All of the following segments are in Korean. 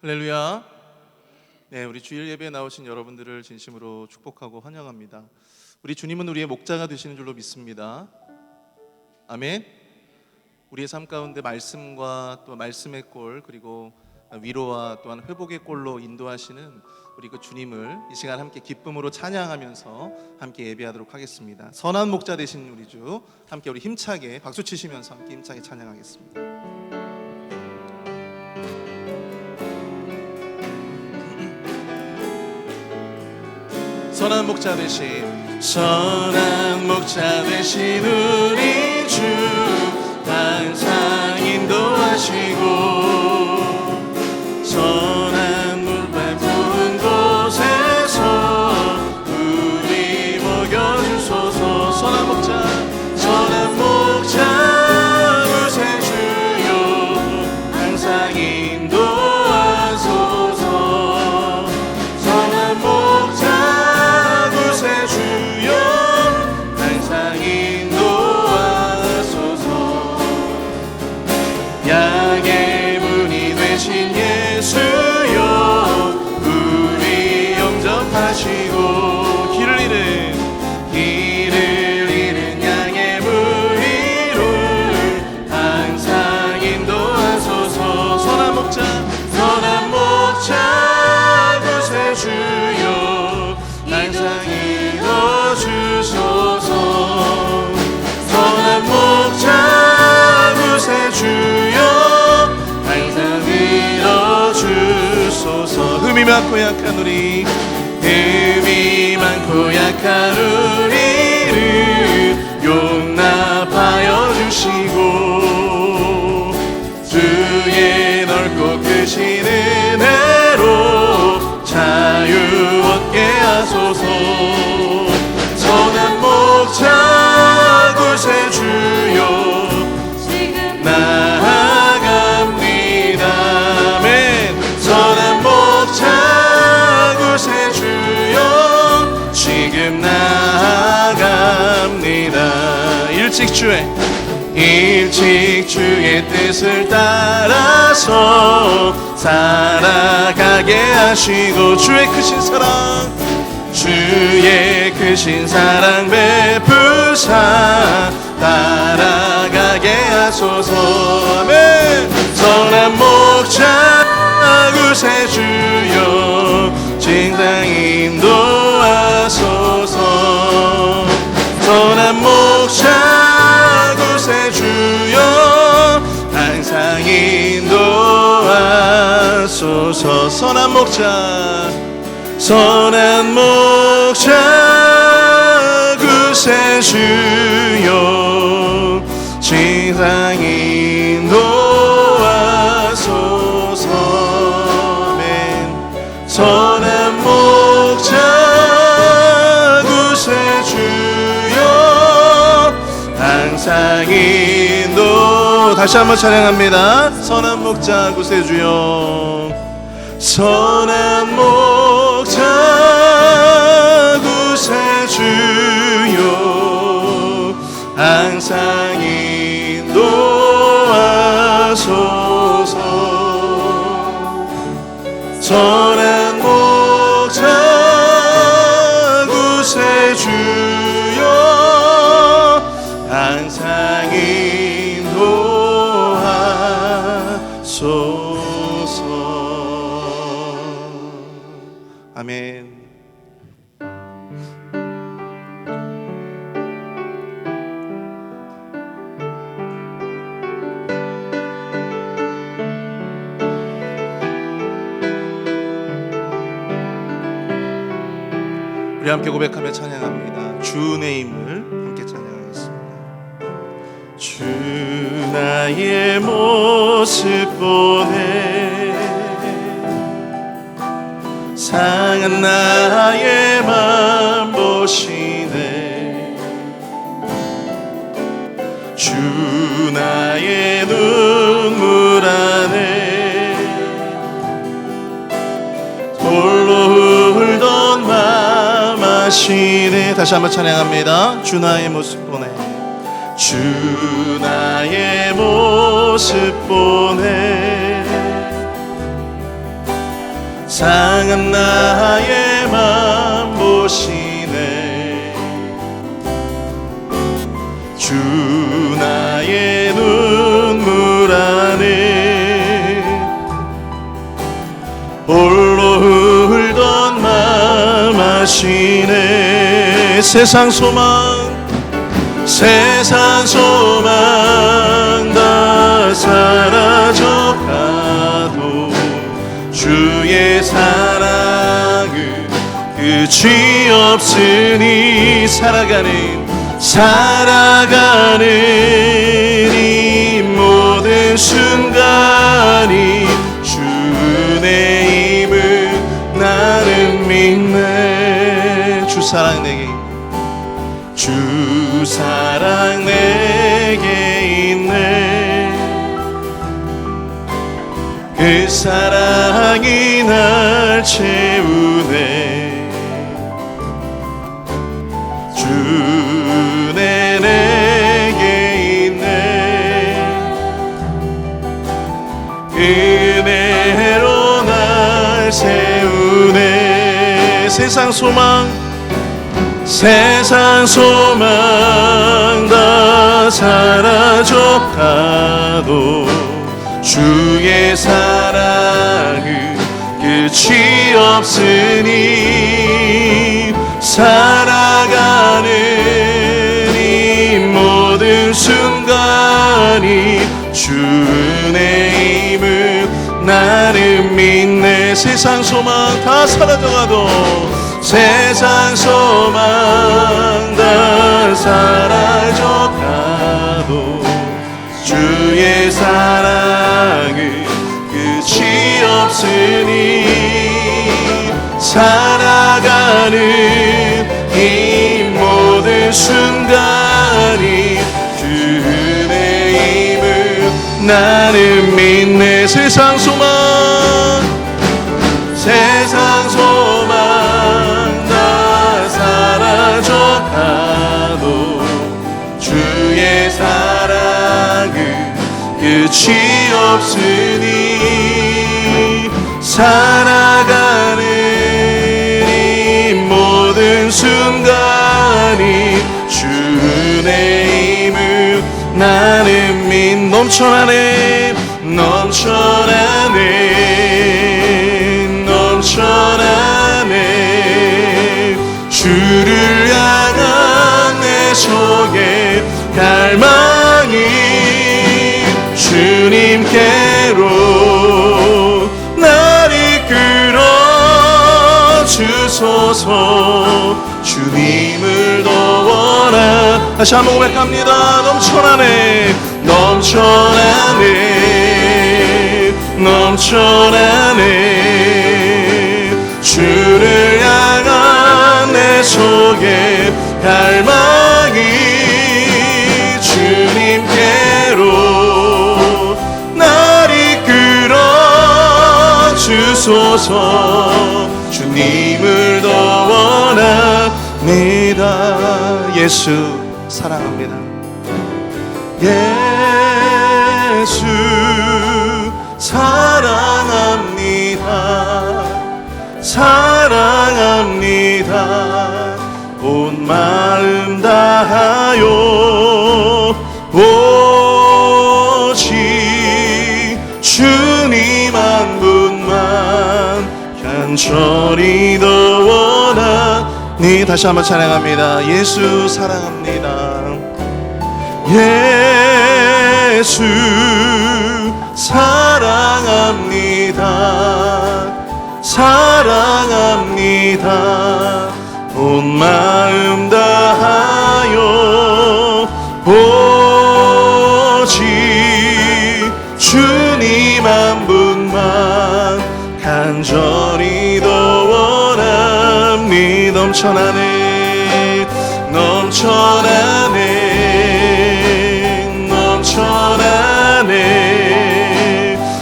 할렐루야. 네, 우리 주일 예배에 나오신 여러분들을 진심으로 축복하고 환영합니다. 우리 주님은 우리의 목자가 되시는 줄로 믿습니다. 아멘. 우리의 삶 가운데 말씀과 또 말씀의 꼴, 그리고 위로와 또한 회복의 꼴로 인도하시는 우리 그 주님을 이 시간 함께 기쁨으로 찬양하면서 함께 예배하도록 하겠습니다. 선한 목자 되신 우리 주, 함께 우리 힘차게 박수 치시면서 함께 힘차게 찬양하겠습니다. 선한 목자 되신 우리 주, 항상 인도하시고 선한 물발 부은 곳에서 우리 먹여주소서. 선한 목자 구세주여, 항상 인도하소서. 선한 목자 주여, 항상 인도하소서. 양의 문이 되신 예수여, 우리 영접하시고 길을 잃은 양의 무리를 항상 인도하소서. 선한 목자 구세주여, 항상 주소서. 선한 목자 구세주여, 항상 밀어주소서. 흠이 많고 약한 우리를 용납하여 주시고 주의 넓고 크신 은혜로 자유 얻게 하소서. 선한 목자 구세주여, 지금 나아갑니다. 아멘. 선한 목자 구세주여, 지금 나아갑니다. 일찍 주의 뜻을 따라서 살아가게 하시고 주의 크신 사랑 베푸사 따라가게 하소서. 아멘. 선한 목자 구세주여, 진상 인도하소서. 선한 목자 구세주여, 항상 인도하소서. 선한 목자 구세주여, 진상 인도하소서. 아멘. 선한 목자 구세주여, 항상 인도. 다시 한번 찬양합니다. 선한 목자 구세주여, 선한 목자 구세주여, 항상 인도하소서. 선한 목자 구세주여, 항상 인도하소서. 아멘. 우리 함께 고백하며 찬양합니다. 주 내 힘을 함께 찬양하겠습니다. 주 나의 모습 보내 상한 나의 맘 보시네. 주 나의 눈물 안에 홀로 울던 맘 아시네. 다시 한번 찬양합니다. 주 나의 모습 보내, 주 나의 모습 보내 상한 나의 맘 보시네. 주 나의 눈물 안에 홀로 울던 맘 아시네. 세상 소망 다 사라져가도 주의 사랑은 끝이 없으니 살아가는 이 모든 순간이 주의 힘을 나는 믿네. 주 사랑 내게 주 사랑 내게 있네. 그 사랑이 날 채우네. 주 내게 있네. 은혜로 날 세우네. 세상 소망 다 사라져가도 주의 사랑은 끝이 없으니 살아가는 이 모든 순간이 주의 힘을 나는 믿네. 세상 소망 다 사라져가도 다 사라져가도 주의 사랑은 끝이 없으니 살아가는 이 모든 순간이 주의 힘을 나는 믿네. 세상 소망 다 사라져가도 주의 사랑은 끝이 없으니 살아가는 이 모든 순간이 주의 힘을 나는 믿. 넘쳐나네 주를 향한 내 속에 갈망이 주님께로 날 이끌어 주소서. 주님을 더 원하. 다시 한번 고백합니다. 넘쳐나네 주를 향한 내 속에 갈망이 주님께로 날 이끌어 주소서. 주님을 더 원합니다. 예수 사랑합니다. 예수 사랑합니다. 온 마음 다하여 오직 주님 한 분만 간절히 더 원하니. 다시 한번 찬양합니다. 예수 사랑합니다. 예수 사랑합니다. 온 마음 다하여 오직 주님 한 분만 간절히 더 원합니다. 넘쳐나네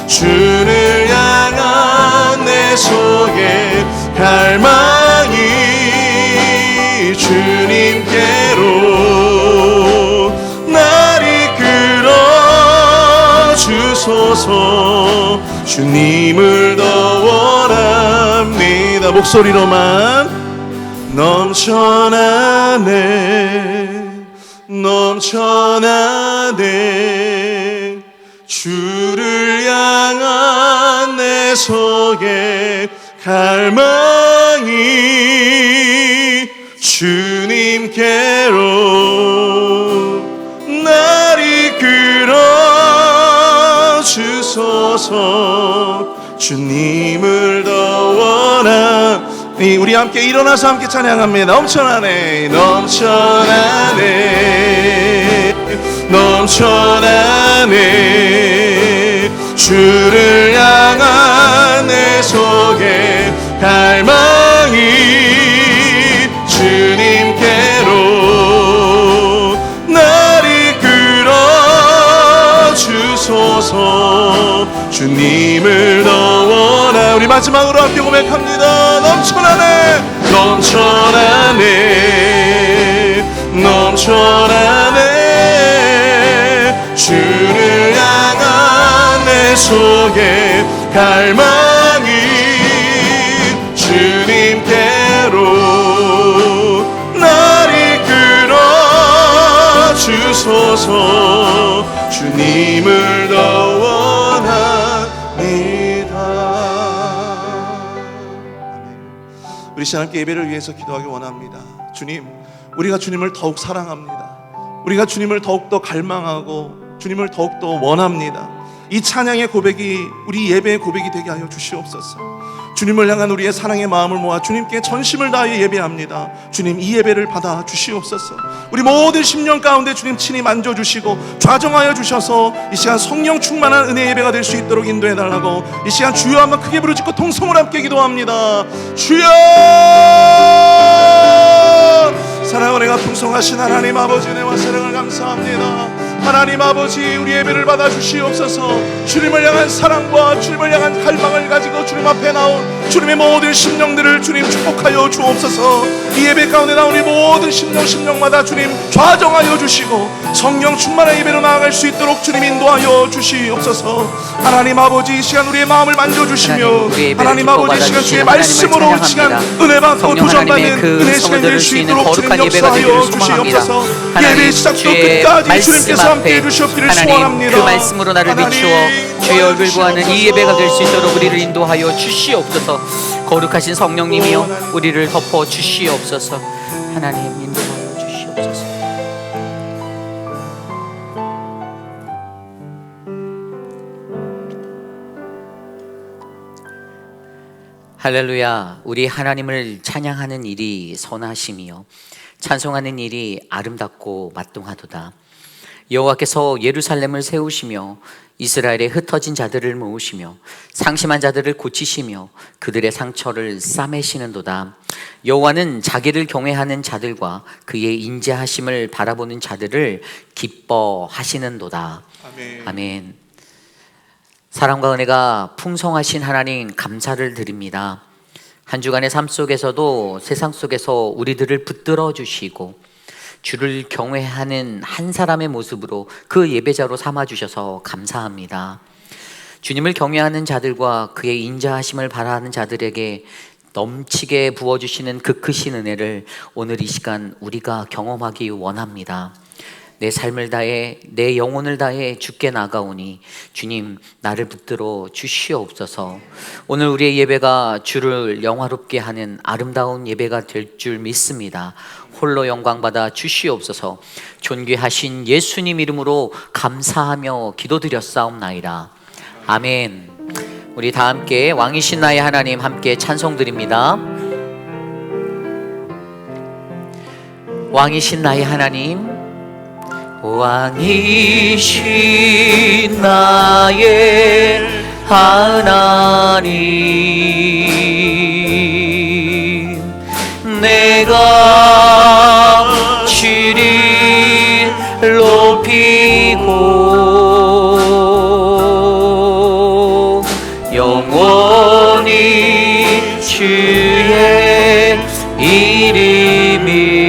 주를 향한 내 속에 갈망이 주님께로 날 이끌어 주소서. 주님을 더 원합니다. 넘쳐납니다. 목소리로만 넘쳐나네, 넘쳐나네. 주를 향한 내 속에 갈망이 주님께로 날 이끌어 주소서. 주님을 더 원하니. 우리 함께 일어나서 함께 찬양합니다. 넘쳐나네, 넘쳐나네, 넘쳐나네. 주를 향한 내 속에 갈망이 주님께로 날 이끌어 주소서. 주님을 더 원하. 우리 마지막으로 함께 고백합니다. 넘쳐나네, 넘쳐나네, 넘쳐나네. 주를 향한 내 속에 갈망이 주님께로 날 이끌어 주소서. 주님을 더 원합니다. 우리 시간 함께 예배를 위해서 기도하기 원합니다. 주님, 우리가 주님을 더욱 사랑합니다. 우리가 주님을 더욱더 갈망하고 주님을 더욱더 원합니다. 이 찬양의 고백이 우리 예배의 고백이 되게 하여 주시옵소서. 주님을 향한 우리의 사랑의 마음을 모아 주님께 전심을 다하여 예배합니다. 주님, 이 예배를 받아 주시옵소서. 우리 모든 심령 가운데 주님 친히 만져주시고 좌정하여 주셔서 이 시간 성령 충만한 은혜 예배가 될 수 있도록 인도해달라고 이 시간 주여 한번 크게 부르짖고 통성을 함께 기도합니다. 주여! 사랑하는 내가 풍성하신 하나님 아버지, 은혜와 사랑을 감사합니다. 하나님 아버지, 우리 예배를 받아 주시옵소서. 주님을 향한 사랑과 주님을 향한 갈망을 가지고 주님 앞에 나온 주님의 모든 심령들을 주님 축복하여 주옵소서. 이 예배 가운데 나온 이 모든 심령마다 주님 좌정하여 주시고 성령 충만한 예배로 나아갈 수 있도록 주님 인도하여 주시옵소서. 하나님 아버지, 이 시간 우리의 마음을 만져주시며 하나님 아버지, 이 시간 주의 말씀으로 이 시간 은혜 받고 도전받는 은혜 시간 될 수 있도록 주님 역사하여 주시옵소서. 예배 시작부터 끝까지 주님께서 함께 해주시옵기를 소원합니다. 그 말씀으로 나를 비추어 주의 얼굴 보아는 이 예배가 될 수 있도록 우리를 인도하여 주시옵소서. 거룩하신 성령님이여 우리를 덮어 주시옵소서. 하나님 인도하여 주시옵소서. 할렐루야. 우리 하나님을 찬양하는 일이 선하심이요 찬송하는 일이 아름답고 마땅하도다. 여호와께서 예루살렘을 세우시며 이스라엘의 흩어진 자들을 모으시며 상심한 자들을 고치시며 그들의 상처를 싸매시는도다. 여호와는 자기를 경외하는 자들과 그의 인자하심을 바라보는 자들을 기뻐하시는도다. 아멘. 아멘. 사랑과 은혜가 풍성하신 하나님 감사를 드립니다. 한 주간의 삶 속에서도 세상 속에서 우리들을 붙들어 주시고 주를 경외하는 한 사람의 모습으로 그 예배자로 삼아주셔서 감사합니다. 주님을 경외하는 자들과 그의 인자하심을 바라는 자들에게 넘치게 부어주시는 그 크신 은혜를 오늘 이 시간 우리가 경험하기 원합니다. 내 삶을 다해 내 영혼을 다해 주께 나가오니 주님 나를 붙들어 주시옵소서. 오늘 우리의 예배가 주를 영화롭게 하는 아름다운 예배가 될 줄 믿습니다. 홀로 영광받아 주시옵소서. 존귀하신 예수님 이름으로 감사하며 기도드렸사옵나이다. 아멘. 우리 다 함께 왕이신 나의 하나님 함께 찬송드립니다. 왕이신 나의 하나님, 왕이신 나의 하나님, 내가 주를 높이고 영원히 주의 이름이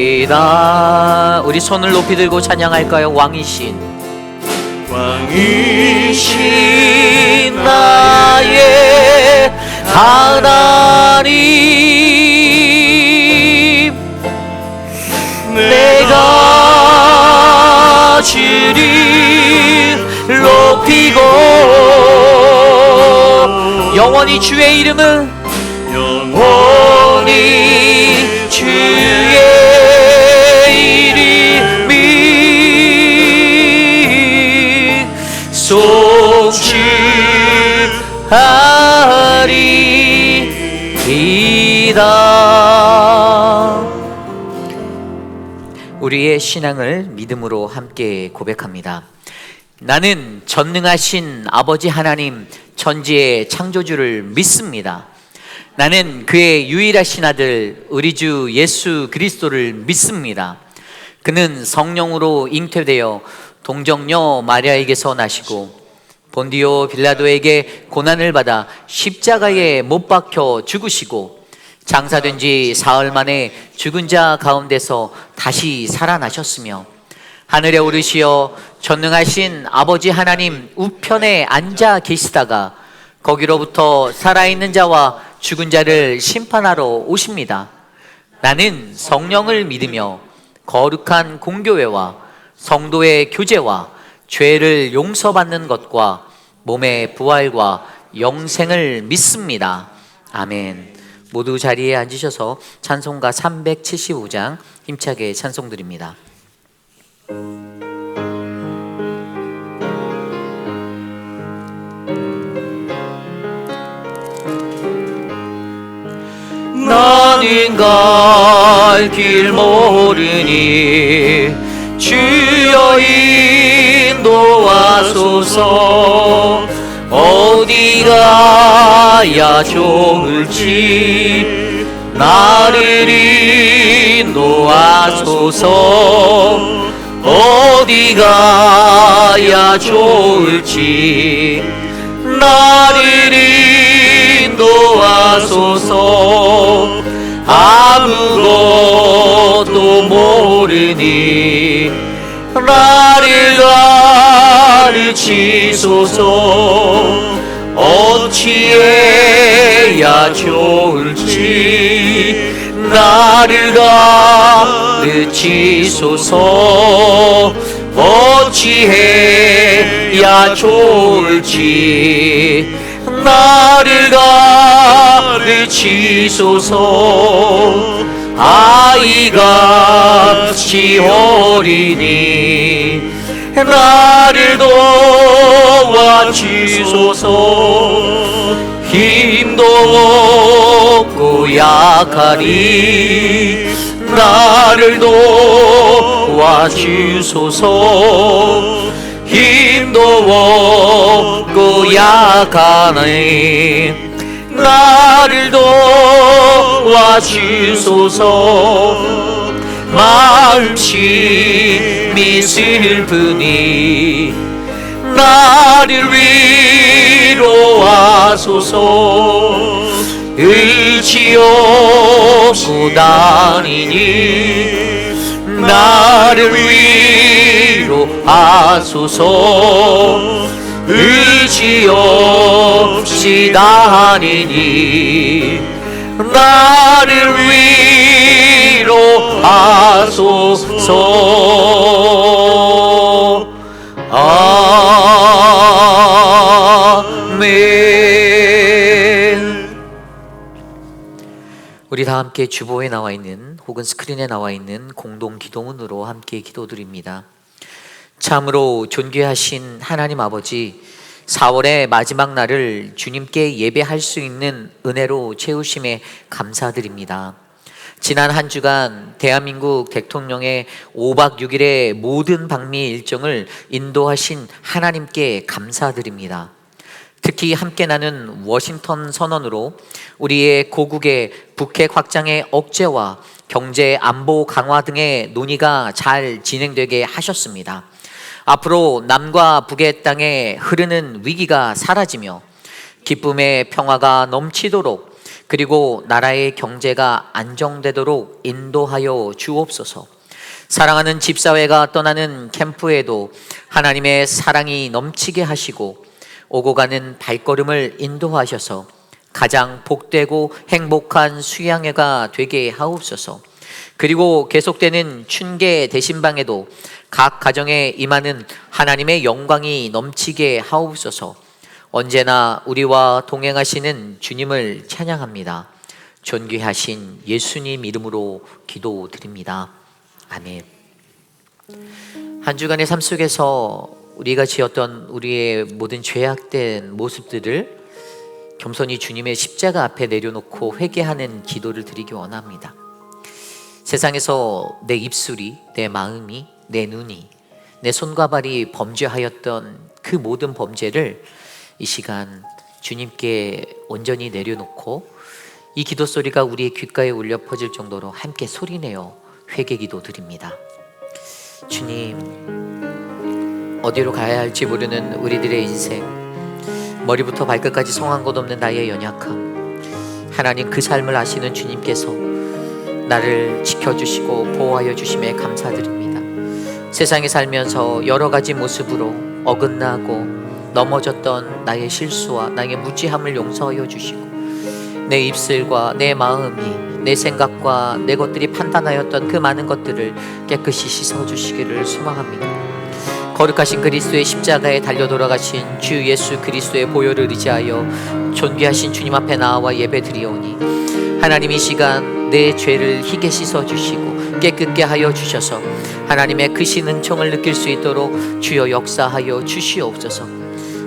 송축하리이다. 우리 손을 높이 들고 찬양할까요? 왕이신 나의 하나님, 내가 주를 높이고 영원히 주의 이름을 영원히 주의 이름이 송축하리이다. 우리의 신앙을 믿음으로 함께 고백합니다. 나는 전능하신 아버지 하나님 천지의 창조주를 믿습니다. 나는 그의 유일하신 아들 우리 주 예수 그리스도를 믿습니다. 그는 성령으로 잉태되어 동정녀 마리아에게서 나시고 본디오 빌라도에게 고난을 받아 십자가에 못 박혀 죽으시고 장사된 지 사흘 만에 죽은 자 가운데서 다시 살아나셨으며 하늘에 오르시어 전능하신 아버지 하나님 우편에 앉아 계시다가 거기로부터 살아있는 자와 죽은 자를 심판하러 오십니다. 나는 성령을 믿으며 거룩한 공교회와 성도의 교제와 죄를 용서받는 것과 몸의 부활과 영생을 믿습니다. 아멘. 모두 자리에 앉으셔서 찬송가 375장 힘차게 찬송드립니다. 나는 갈 길 모르니 주여 인도하소서. 어디 가야 좋을지 나를 인도하소서. 어디 가야 좋을지 나를 인도하소서. 아무것도 모르니 나를 가르치소서. 어찌해야 좋을지 나를 가르치소서. 어찌해야 좋을지 나를 가르치소서. 아이같이 어리니 나를 도와주소서. 힘도 없고 약하니 나를 도와주소서. 힘도 없고 약하니 나를 도와주소서. 마음심이 슬프니 나를 위로하소서. 의지 없고 다니니 나를 위로하소서. 의지 없이 다니니 나를 위로하소서. 아멘. 우리 다 함께 주보에 나와 있는 혹은 스크린에 나와 있는 공동 기도문으로 함께 기도드립니다. 참으로 존귀하신 하나님 아버지, 4월의 마지막 날을 주님께 예배할 수 있는 은혜로 채우심에 감사드립니다. 지난 한 주간 대한민국 대통령의 5박 6일의 모든 방미 일정을 인도하신 하나님께 감사드립니다. 특히 함께 나눈 워싱턴 선언으로 우리의 고국의 북핵 확장의 억제와 경제 안보 강화 등의 논의가 잘 진행되게 하셨습니다. 앞으로 남과 북의 땅에 흐르는 위기가 사라지며 기쁨의 평화가 넘치도록, 그리고 나라의 경제가 안정되도록 인도하여 주옵소서. 사랑하는 집사회가 떠나는 캠프에도 하나님의 사랑이 넘치게 하시고 오고 가는 발걸음을 인도하셔서 가장 복되고 행복한 수양회가 되게 하옵소서. 그리고 계속되는 춘계 대신방에도 각 가정에 임하는 하나님의 영광이 넘치게 하옵소서. 언제나 우리와 동행하시는 주님을 찬양합니다. 존귀하신 예수님 이름으로 기도드립니다. 아멘. 한 주간의 삶 속에서 우리가 지었던 우리의 모든 죄악된 모습들을 겸손히 주님의 십자가 앞에 내려놓고 회개하는 기도를 드리기 원합니다. 세상에서 내 입술이, 내 마음이, 내 눈이, 내 손과 발이 범죄하였던 그 모든 범죄를 이 시간 주님께 온전히 내려놓고 이 기도 소리가 우리의 귓가에 울려 퍼질 정도로 함께 소리내어 회개 기도 드립니다. 주님, 어디로 가야 할지 모르는 우리들의 인생, 머리부터 발끝까지 성한 것 없는 나의 연약함, 하나님 그 삶을 아시는 주님께서 나를 지켜주시고 보호하여 주심에 감사드립니다. 세상에 살면서 여러 가지 모습으로 어긋나고 넘어졌던 나의 실수와 나의 무지함을 용서하여 주시고 내 입술과 내 마음이, 내 생각과 내 것들이 판단하였던 그 많은 것들을 깨끗이 씻어주시기를 소망합니다. 거룩하신 그리스도의 십자가에 달려 돌아가신 주 예수 그리스도의 보혈을 의지하여 존귀하신 주님 앞에 나와 예배드리오니 하나님 이 시간 내 죄를 희게 씻어주시고 깨끗게 하여 주셔서 하나님의 크신 은총을 느낄 수 있도록 주여 역사하여 주시옵소서.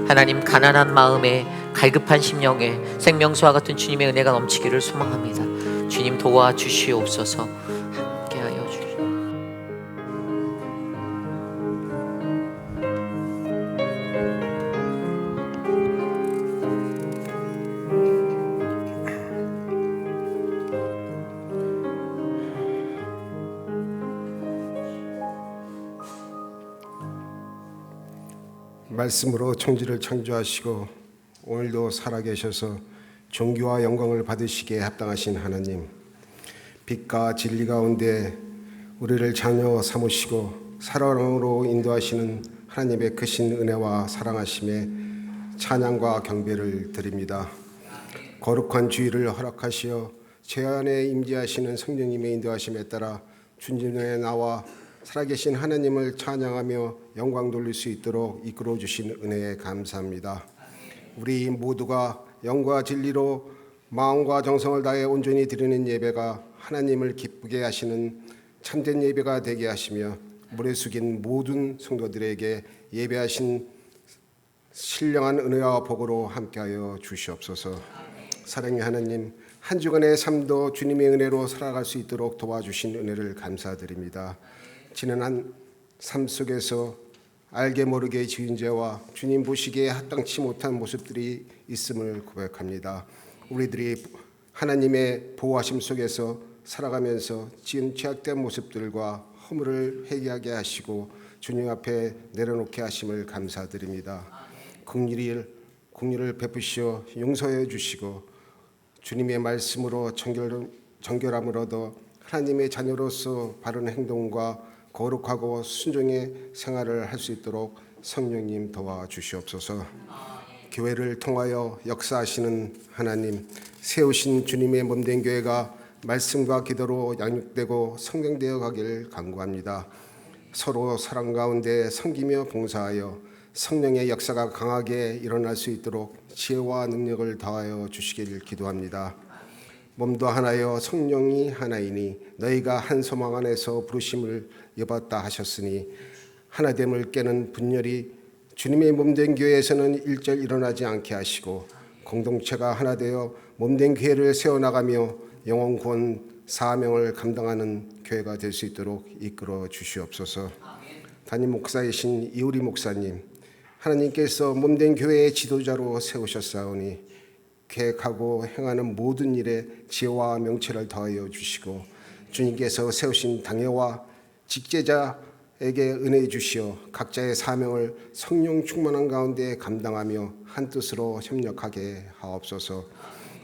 하나님 가난한 마음에 갈급한 심령에 생명수와 같은 주님의 은혜가 넘치기를 소망합니다. 주님 도와주시옵소서. 함께하여 주시옵소서. 말씀으로 천지를 창조하시고 오늘도 살아계셔서 존귀와 영광을 받으시기에 합당하신 하나님, 빛과 진리 가운데 우리를 자녀 삼으시고 사랑으로 인도하시는 하나님의 크신 은혜와 사랑하심에 찬양과 경배를 드립니다. 거룩한 주의를 허락하시어 제 안에 임재하시는 성령님의 인도하심에 따라 주님의 나와 살아계신 하나님을 찬양하며 영광 돌릴 수 있도록 이끌어 주신 은혜에 감사합니다. 우리 모두가 영과 진리로 마음과 정성을 다해 온전히 드리는 예배가 하나님을 기쁘게 하시는 참된 예배가 되게 하시며 무릎 숙인 모든 성도들에게 예배하신 신령한 은혜와 복으로 함께하여 주시옵소서. 사랑의 하나님, 한 주간의 삶도 주님의 은혜로 살아갈 수 있도록 도와주신 은혜를 감사드립니다. 지난한 삶 속에서 알게 모르게 지은 죄와 주님 보시기에 합당치 못한 모습들이 있음을 고백합니다. 우리들이 하나님의 보호하심 속에서 살아가면서 지은 죄악된 모습들과 허물을 회개하게 하시고 주님 앞에 내려놓게 하심을 감사드립니다. 긍휼을 베푸시어 용서해 주시고 주님의 말씀으로 정결함을 얻어 하나님의 자녀로서 바른 행동과 거룩하고 순종의 생활을 할 수 있도록 성령님 도와주시옵소서. 교회를 통하여 역사하시는 하나님, 세우신 주님의 몸된 교회가 말씀과 기도로 양육되고 성장되어 가길 간구합니다. 서로 사랑 가운데 섬기며 봉사하여 성령의 역사가 강하게 일어날 수 있도록 지혜와 능력을 더하여 주시기를 기도합니다. 몸도 하나여 성령이 하나이니 너희가 한 소망 안에서 부르심을 입었다 하셨으니 하나됨을 깨는 분열이 주님의 몸된 교회에서는 일절 일어나지 않게 하시고 공동체가 하나 되어 몸된 교회를 세워나가며 영혼 구원 사명을 감당하는 교회가 될 수 있도록 이끌어 주시옵소서. 담임 목사이신 이우리 목사님, 하나님께서 몸된 교회의 지도자로 세우셨사오니 계획하고 행하는 모든 일에 지혜와 명철을 더하여 주시고 주님께서 세우신 당회와 직제자에게 은혜 주시어 각자의 사명을 성령 충만한 가운데 감당하며 한 뜻으로 협력하게 하옵소서.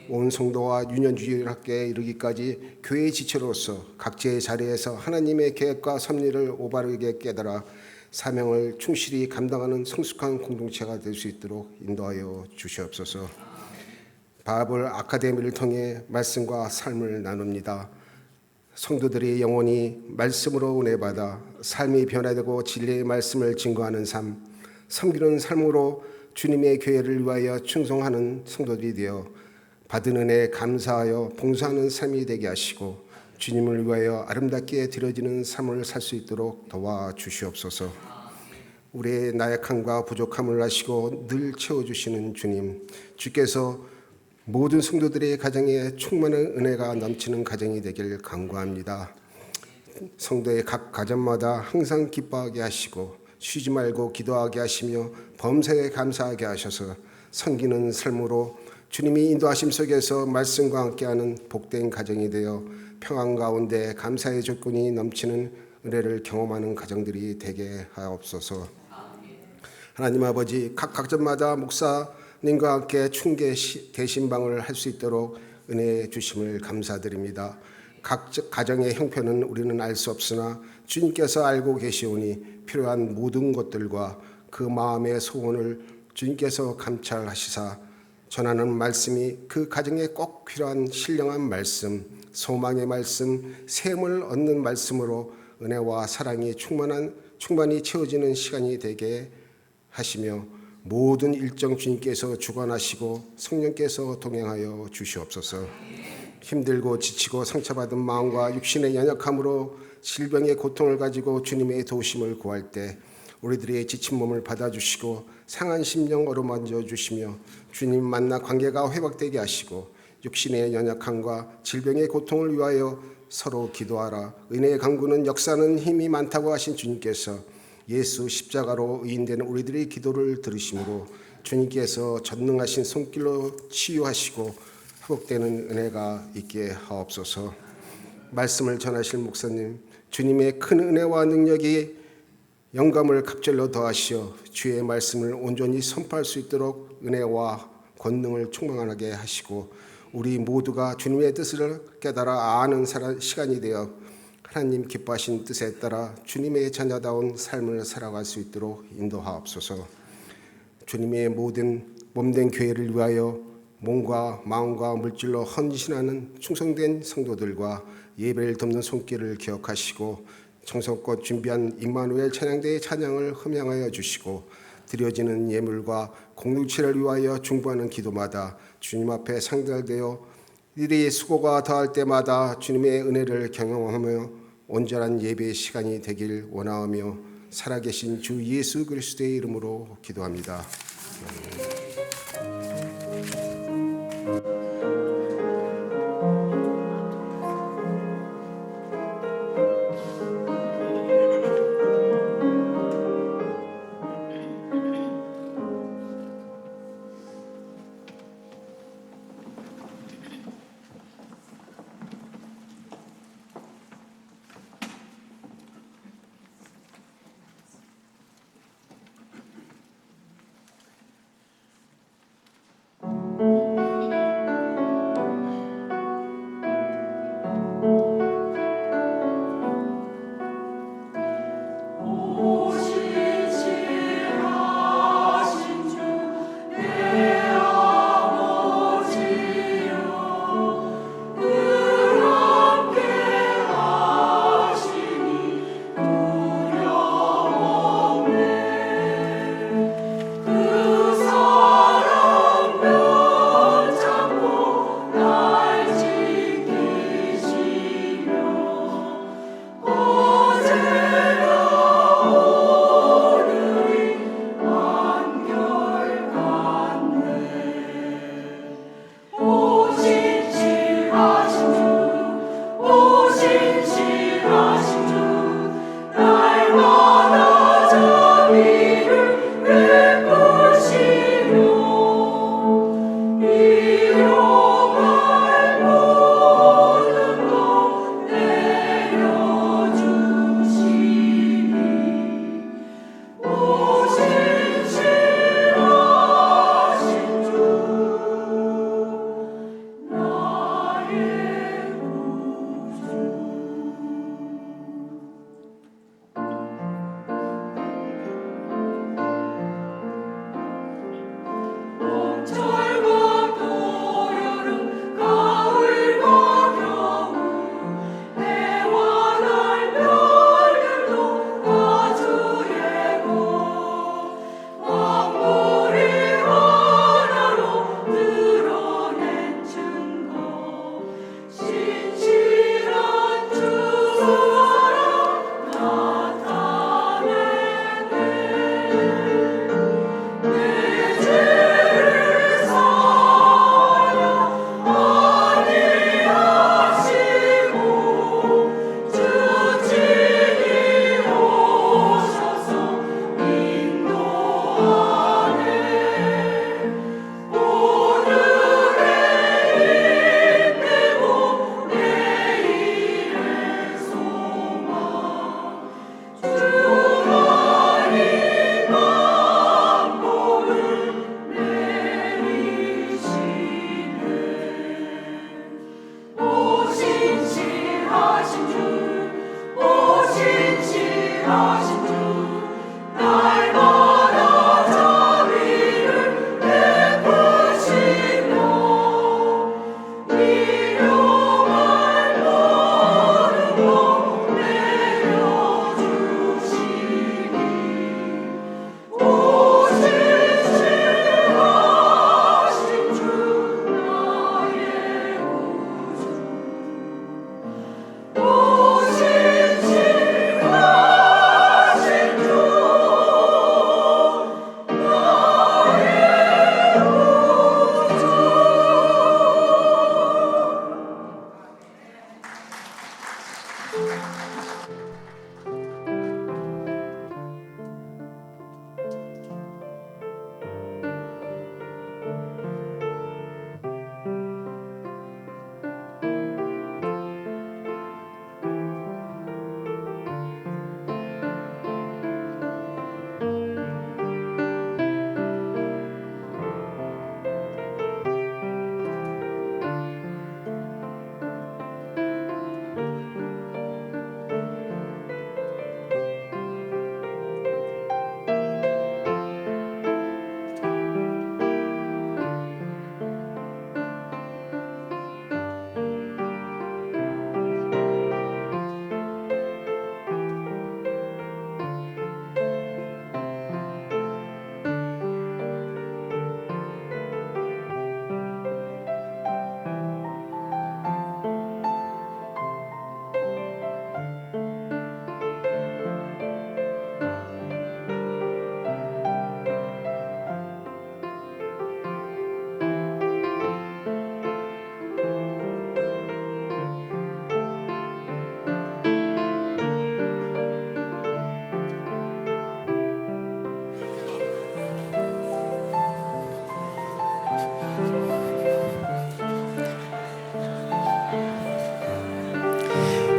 온 성도와 유년주일학교에 이르기까지 교회의 지체로서 각지의 자리에서 하나님의 계획과 섭리를 올바르게 깨달아 사명을 충실히 감당하는 성숙한 공동체가 될 수 있도록 인도하여 주시옵소서. 바벨 아카데미를 통해 말씀과 삶을 나눕니다. 성도들이 영원히 말씀으로 은혜받아 삶이 변화되고 진리의 말씀을 증거하는 삶, 섬기는 삶으로 주님의 교회를 위하여 충성하는 성도들이 되어 받은 은혜에 감사하여 봉사하는 삶이 되게 하시고 주님을 위하여 아름답게 드려지는 삶을 살 수 있도록 도와주시옵소서. 우리의 나약함과 부족함을 아시고 늘 채워주시는 주님, 주께서 모든 성도들의 가정에 충만한 은혜가 넘치는 가정이 되길 간구합니다. 성도의 각 가정마다 항상 기뻐하게 하시고 쉬지 말고 기도하게 하시며 범사에 감사하게 하셔서 섬기는 삶으로 주님이 인도하심 속에서 말씀과 함께하는 복된 가정이 되어 평안 가운데 감사의 조건이 넘치는 은혜를 경험하는 가정들이 되게 하옵소서. 하나님 아버지, 각 가정마다 목사님과 함께 충계 대신방을 할 수 있도록 은혜 주심을 감사드립니다. 각 가정의 형편은 우리는 알 수 없으나 주님께서 알고 계시오니 필요한 모든 것들과 그 마음의 소원을 주님께서 감찰하시사 전하는 말씀이 그 가정에 꼭 필요한 신령한 말씀, 소망의 말씀, 샘을 얻는 말씀으로 은혜와 사랑이 충만히 채워지는 시간이 되게 하시며 모든 일정 주님께서 주관하시고 성령께서 동행하여 주시옵소서. 힘들고 지치고 상처받은 마음과 육신의 연약함으로 질병의 고통을 가지고 주님의 도우심을 구할 때 우리들의 지친 몸을 받아주시고 상한 심령 어루만져 주시며 주님 만나 관계가 회복되게 하시고 육신의 연약함과 질병의 고통을 위하여 서로 기도하라. 은혜의 강구는 역사는 힘이 많다고 하신 주님께서 예수 십자가로 의인된 우리들의 기도를 들으심으로 주님께서 전능하신 손길로 치유하시고 회복되는 은혜가 있게 하옵소서. 말씀을 전하실 목사님, 주님의 큰 은혜와 능력이 영감을 갑절로 더하시어 주의 말씀을 온전히 선포할 수 있도록 은혜와 권능을 충만하게 하시고 우리 모두가 주님의 뜻을 깨달아 아는 시간이 되어 하나님 기뻐하신 뜻에 따라 주님의 자녀다운 삶을 살아갈 수 있도록 인도하옵소서. 주님의 모든 몸된 교회를 위하여 몸과 마음과 물질로 헌신하는 충성된 성도들과 예배를 돕는 손길을 기억하시고 정성껏 준비한 임마누엘 찬양대의 찬양을 흠양하여 주시고 드려지는 예물과 공동체를 위하여 중보하는 기도마다 주님 앞에 상달되어 이들의 수고가 더할 때마다 주님의 은혜를 경험하며 온전한 예배의 시간이 되길 원하오며 살아계신 주 예수 그리스도의 이름으로 기도합니다.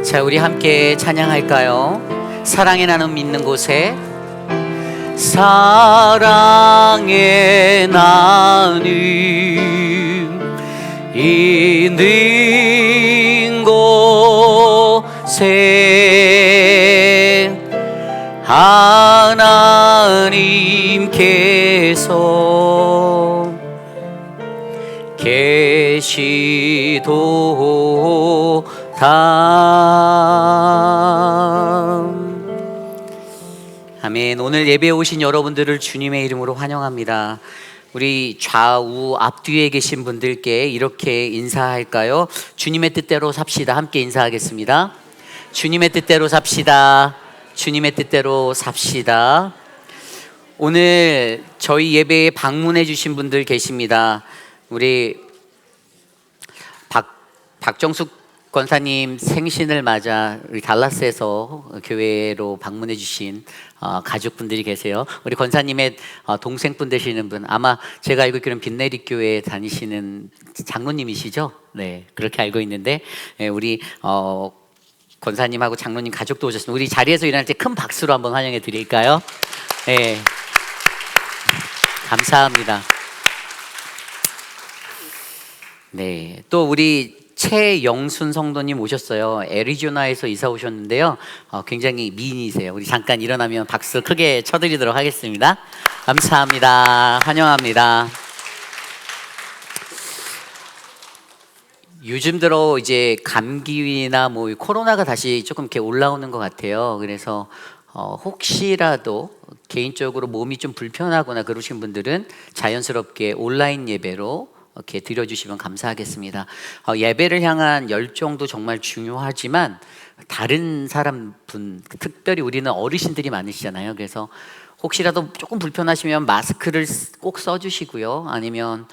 자, 우리 함께 찬양할까요? 사랑의 나눔 있는 곳에, 사랑의 나눔 있는 곳에 하나님께서 계시도다. 아멘. 오늘 예배에 오신 여러분들을 주님의 이름으로 환영합니다. 우리 좌우 앞뒤에 계신 분들께 이렇게 인사할까요? 주님의 뜻대로 삽시다. 함께 인사하겠습니다. 주님의 뜻대로 삽시다. 주님의 뜻대로 삽시다. 오늘 저희 예배에 방문해 주신 분들 계십니다. 우리 박정숙 권사님 생신을 맞아 우리 달라스에서 교회로 방문해 주신 가족분들이 계세요. 우리 권사님의 동생분 되시는 분, 아마 제가 알고 있기로는 빛내리 교회에 다니시는 장로님이시죠? 네, 그렇게 알고 있는데, 우리 권사님하고 장로님 가족도 오셨습니다. 우리 자리에서 일어날 때 큰 박수로 한번 환영해 드릴까요? 네, 감사합니다. 네, 또 우리 최영순 성도님 오셨어요. 애리조나에서 이사 오셨는데요. 굉장히 미인이세요. 우리 잠깐 일어나면 박수 크게 쳐드리도록 하겠습니다. 감사합니다. 환영합니다. 요즘 들어 이제 감기나 뭐 코로나가 다시 조금 이렇게 올라오는 것 같아요. 그래서 혹시라도 개인적으로 몸이 좀 불편하거나 그러신 분들은 자연스럽게 온라인 예배로 이렇게 드려주시면 감사하겠습니다. 예배를 향한 열정도 정말 중요하지만 다른 사람 분, 특별히 우리는 어르신들이 많으시잖아요. 그래서 혹시라도 조금 불편하시면 마스크를 꼭 써주시고요. 아니면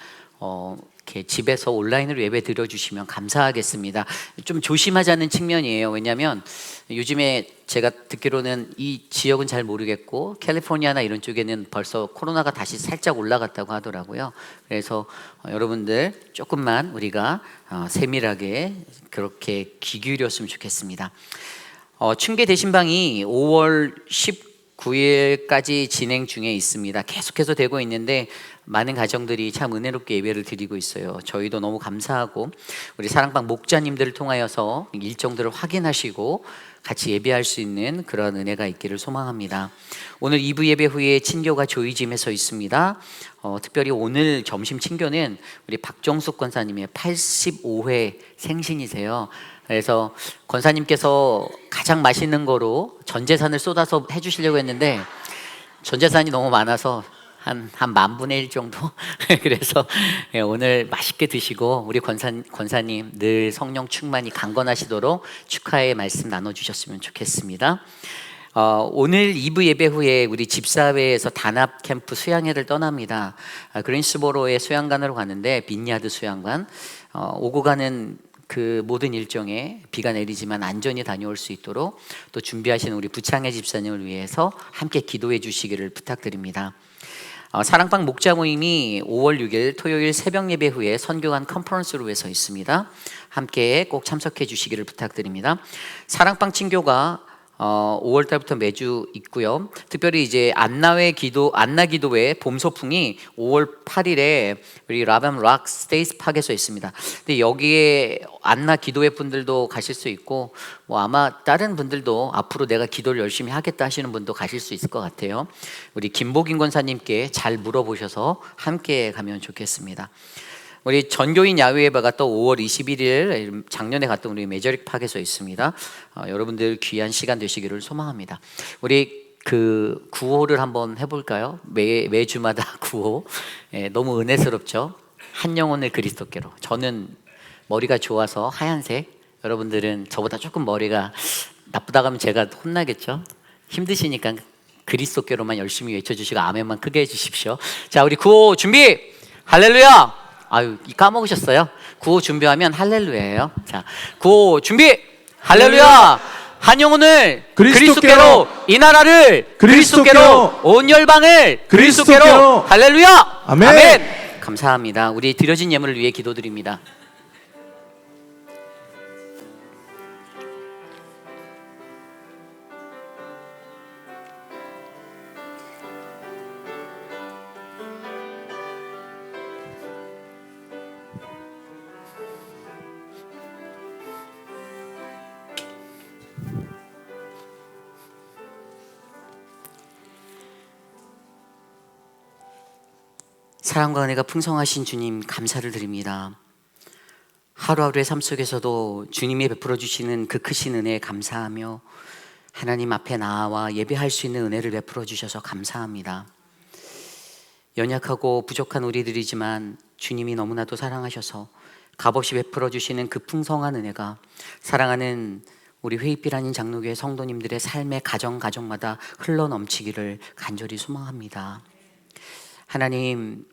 이렇게 집에서 온라인으로 예배 드려주시면 감사하겠습니다. 좀 조심하자는 측면이에요. 왜냐하면 요즘에 제가 듣기로는 이 지역은 잘 모르겠고 캘리포니아나 이런 쪽에는 벌써 코로나가 다시 살짝 올라갔다고 하더라고요. 그래서 여러분들 조금만 우리가 세밀하게 그렇게 귀 기울였으면 좋겠습니다. 춘계 대신방이 5월 19일까지 진행 중에 있습니다. 계속해서 되고 있는데 많은 가정들이 참 은혜롭게 예배를 드리고 있어요. 저희도 너무 감사하고 우리 사랑방 목자님들을 통하여서 일정들을 확인하시고 같이 예배할 수 있는 그런 은혜가 있기를 소망합니다. 오늘 2부 예배 후에 친교가 조이짐에서 있습니다. 특별히 오늘 점심 친교는 우리 박정숙 권사님의 85회 생신이세요. 그래서 권사님께서 가장 맛있는 거로 전 재산을 쏟아서 해주시려고 했는데 전 재산이 너무 많아서 한 10,000분의 1 정도. 그래서 오늘 맛있게 드시고 우리 권사님 늘 성령 충만히 강건하시도록 축하의 말씀 나눠주셨으면 좋겠습니다. 오늘 2부 예배 후에 우리 집사회에서 단합 캠프 수양회를 떠납니다. 그린스보로의 수양관으로 가는데 빈야드 수양관 오고 가는 그 모든 일정에 비가 내리지만 안전히 다녀올 수 있도록 또 준비하시는 우리 부창회 집사님을 위해서 함께 기도해 주시기를 부탁드립니다. 사랑방 목자 모임이 5월 6일 토요일 새벽 예배 후에 선교관 컨퍼런스로 해서 있습니다. 함께 꼭 참석해 주시기를 부탁드립니다. 사랑방 친교가 5월 달부터 매주 있고요. 특별히 이제 안나 기도회 봄 소풍이 5월 8일에 우리 라밤 락 스테이스 팍에서 있습니다. 근데 여기에 안나 기도회 분들도 가실 수 있고 뭐 아마 다른 분들도 앞으로 내가 기도를 열심히 하겠다 하시는 분도 가실 수 있을 것 같아요. 우리 김복인 권사님께 잘 물어보셔서 함께 가면 좋겠습니다. 우리 전교인 야외예배가 또 5월 21일 작년에 갔던 우리 메저릭 팍에서 있습니다. 여러분들 귀한 시간 되시기를 소망합니다. 우리 그 구호를 한번 해볼까요? 매주마다 구호. 너무 은혜스럽죠? 한 영혼을 그리스도께로. 저는 머리가 좋아서 하얀색. 여러분들은 저보다 조금 머리가 나쁘다고 하면 제가 혼나겠죠? 힘드시니까 그리스도께로만 열심히 외쳐주시고 아멘만 크게 해주십시오. 자, 우리 구호 준비! 할렐루야! 아유, 까먹으셨어요? 구호 준비하면 할렐루야예요. 자, 구호 준비! 할렐루야! 한 영혼을 그리스도께로, 이 나라를 그리스도께로, 온 열방을 그리스도께로, 할렐루야! 아멘! 감사합니다. 우리 드려진 예물을 위해 기도드립니다. 사랑과 은혜가 풍성하신 주님 감사를 드립니다. 하루하루의 삶 속에서도 주님이 베풀어 주시는 그 크신 은혜에 감사하며 하나님 앞에 나아와 예배할 수 있는 은혜를 베풀어 주셔서 감사합니다. 연약하고 부족한 우리들이지만 주님이 너무나도 사랑하셔서 값없이 베풀어 주시는 그 풍성한 은혜가 사랑하는 우리 회의빛 아닌 장로교회 성도님들의 삶의 가정마다 흘러넘치기를 간절히 소망합니다. 하나님,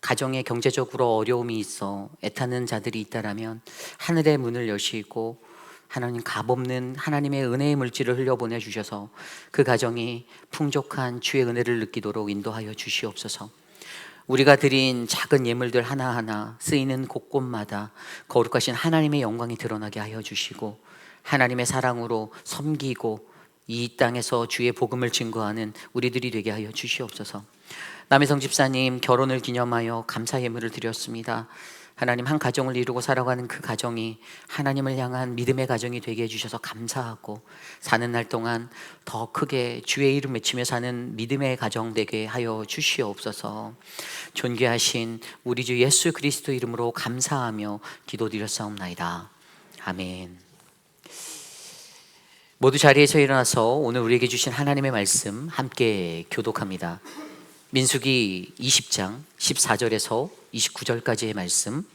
가정에 경제적으로 어려움이 있어 애타는 자들이 있다라면 하늘의 문을 여시고 하나님 값없는 하나님의 은혜의 물질을 흘려보내 주셔서 그 가정이 풍족한 주의 은혜를 느끼도록 인도하여 주시옵소서. 우리가 드린 작은 예물들 하나하나 쓰이는 곳곳마다 거룩하신 하나님의 영광이 드러나게 하여 주시고 하나님의 사랑으로 섬기고 이 땅에서 주의 복음을 증거하는 우리들이 되게 하여 주시옵소서. 남혜성 집사님 결혼을 기념하여 감사 예물을 드렸습니다. 하나님, 한 가정을 이루고 살아가는 그 가정이 하나님을 향한 믿음의 가정이 되게 해주셔서 감사하고 사는 날 동안 더 크게 주의 이름 외치며 사는 믿음의 가정 되게 하여 주시옵소서. 존귀하신 우리 주 예수 그리스도 이름으로 감사하며 기도드렸사옵나이다. 아멘. 모두 자리에서 일어나서 오늘 우리에게 주신 하나님의 말씀 함께 교독합니다. 민수기 20장 14절에서 29절까지의 말씀,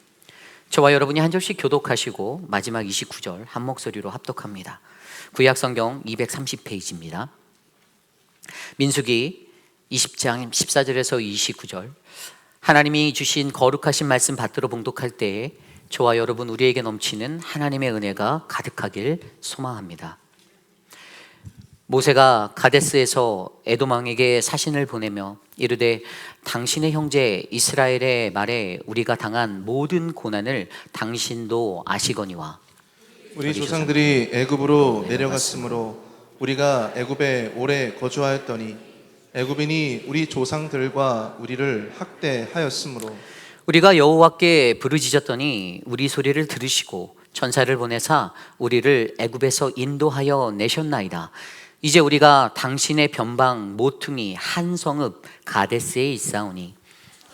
저와 여러분이 한 절씩 교독하시고 마지막 29절 한 목소리로 합독합니다. 구약성경 230페이지입니다. 민수기 20장 14절에서 29절, 하나님이 주신 거룩하신 말씀 받들어 봉독할 때에 저와 여러분 우리에게 넘치는 하나님의 은혜가 가득하길 소망합니다. 모세가 가데스에서 에돔 왕에게 사신을 보내며 이르되 당신의 형제 이스라엘의 말에 우리가 당한 모든 고난을 당신도 아시거니와 우리 조상들이 애굽으로 내려갔으므로 우리가 애굽에 오래 거주하였더니 애굽인이 우리 조상들과 우리를 학대하였으므로 우리가 여호와께 부르짖었더니 우리 소리를 들으시고 천사를 보내사 우리를 애굽에서 인도하여 내셨나이다. 이제 우리가 당신의 변방 모퉁이 한 성읍 가데스에 있사오니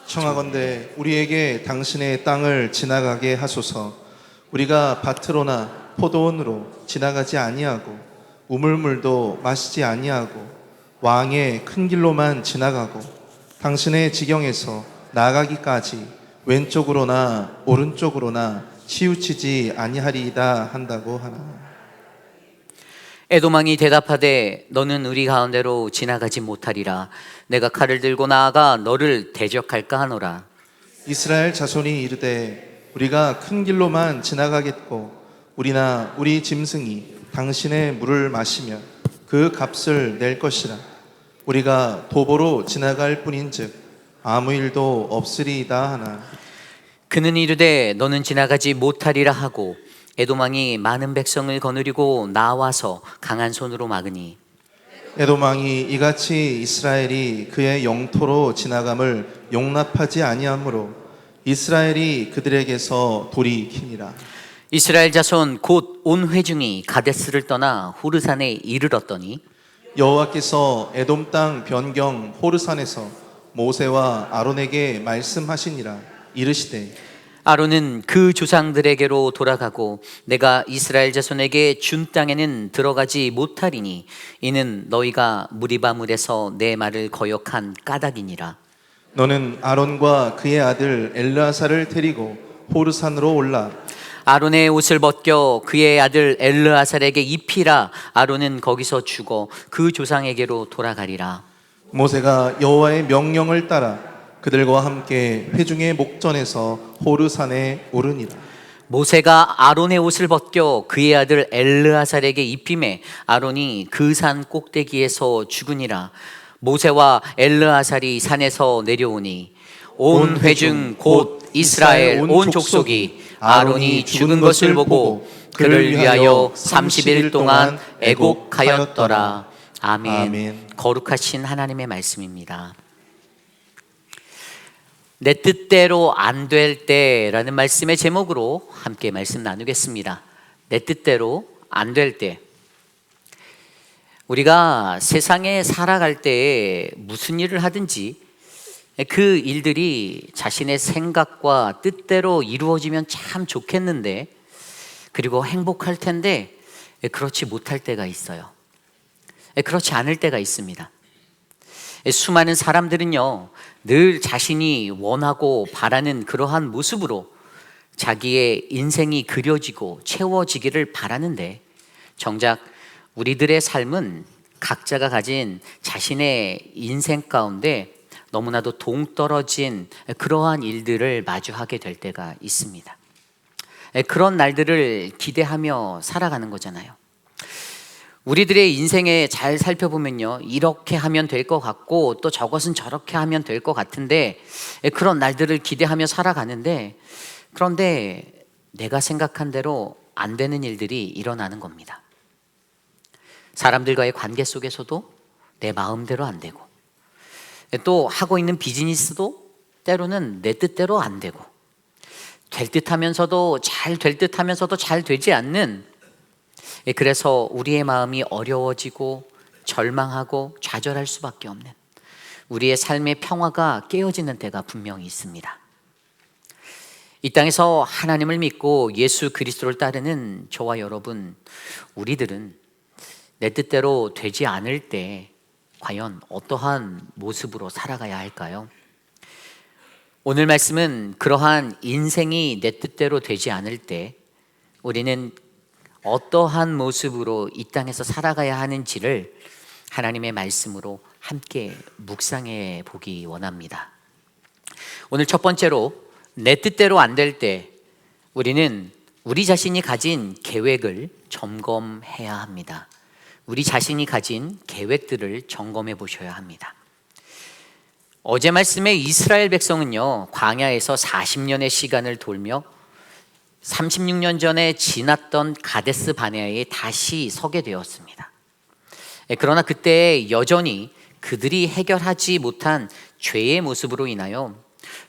청하건대 우리에게 당신의 땅을 지나가게 하소서. 우리가 밭으로나 포도원으로 지나가지 아니하고 우물물도 마시지 아니하고 왕의 큰 길로만 지나가고 당신의 지경에서 나가기까지 왼쪽으로나 오른쪽으로나 치우치지 아니하리이다 한다고 하나. 에돔왕이 대답하되 너는 우리 가운데로 지나가지 못하리라. 내가 칼을 들고 나아가 너를 대적할까 하노라. 이스라엘 자손이 이르되 우리가 큰 길로만 지나가겠고 우리나 우리 짐승이 당신의 물을 마시며 그 값을 낼 것이라. 우리가 도보로 지나갈 뿐인즉 아무 일도 없으리이다 하나. 그는 이르되 너는 지나가지 못하리라 하고 에돔왕이 많은 백성을 거느리고 나와서 강한 손으로 막으니 에돔 왕이 이같이 이스라엘이 그의 영토로 지나감을 용납하지 아니하므로 이스라엘이 그들에게서 돌이키니라. 이스라엘 자손 곧 온 회중이 가데스를 떠나 호르산에 이르렀더니 여호와께서 에돔 땅 변경 호르산에서 모세와 아론에게 말씀하시니라. 이르시되 아론은 그 조상들에게로 돌아가고 내가 이스라엘 자손에게 준 땅에는 들어가지 못하리니 이는 너희가 무리바물에서 내 말을 거역한 까닭이니라. 너는 아론과 그의 아들 엘르아사를 데리고 호르산으로 올라 아론의 옷을 벗겨 그의 아들 엘르아살에게 입히라. 아론은 거기서 죽어 그 조상에게로 돌아가리라. 모세가 여호와의 명령을 따라 그들과 함께 회중의 목전에서 호르산에 오르니라. 모세가 아론의 옷을 벗겨 그의 아들 엘르아살에게 입히매 아론이 그 산 꼭대기에서 죽으니라. 모세와 엘르아살이 산에서 내려오니 온 회중 곧 이스라엘 온 족속이 아론이 죽은 것을 보고 그를 위하여 30일 동안 애곡하였더라. 아멘. 아멘. 거룩하신 하나님의 말씀입니다. 내 뜻대로 안 될 때라는 말씀의 제목으로 함께 말씀 나누겠습니다. 내 뜻대로 안 될 때. 우리가 세상에 살아갈 때 무슨 일을 하든지 그 일들이 자신의 생각과 뜻대로 이루어지면 참 좋겠는데, 그리고 행복할 텐데 그렇지 못할 때가 있어요. 그렇지 않을 때가 있습니다. 수많은 사람들은요, 늘 자신이 원하고 바라는 그러한 모습으로 자기의 인생이 그려지고 채워지기를 바라는데, 정작 우리들의 삶은 각자가 가진 자신의 인생 가운데 너무나도 동떨어진 그러한 일들을 마주하게 될 때가 있습니다. 그런 날들을 기대하며 살아가는 거잖아요. 우리들의 인생에 잘 살펴보면요, 이렇게 하면 될 것 같고 또 저것은 저렇게 하면 될 것 같은데 그런 날들을 기대하며 살아가는데, 그런데 내가 생각한 대로 안 되는 일들이 일어나는 겁니다. 사람들과의 관계 속에서도 내 마음대로 안 되고, 또 하고 있는 비즈니스도 때로는 내 뜻대로 안 되고, 될 듯하면서도 잘 될 듯하면서도 잘 되지 않는, 그래서 우리의 마음이 어려워지고 절망하고 좌절할 수밖에 없는, 우리의 삶의 평화가 깨어지는 때가 분명히 있습니다. 이 땅에서 하나님을 믿고 예수 그리스도를 따르는 저와 여러분, 우리들은 내 뜻대로 되지 않을 때 과연 어떠한 모습으로 살아가야 할까요? 오늘 말씀은 그러한 인생이 내 뜻대로 되지 않을 때 우리는 어떠한 모습으로 이 땅에서 살아가야 하는지를 하나님의 말씀으로 함께 묵상해 보기 원합니다. 오늘 첫 번째로, 내 뜻대로 안 될 때 우리는 우리 자신이 가진 계획을 점검해야 합니다. 우리 자신이 가진 계획들을 점검해 보셔야 합니다. 어제 말씀에 이스라엘 백성은요, 광야에서 40년의 시간을 돌며 36년 전에 지났던 가데스 바네아에 다시 서게 되었습니다. 그러나 그때 여전히 그들이 해결하지 못한 죄의 모습으로 인하여,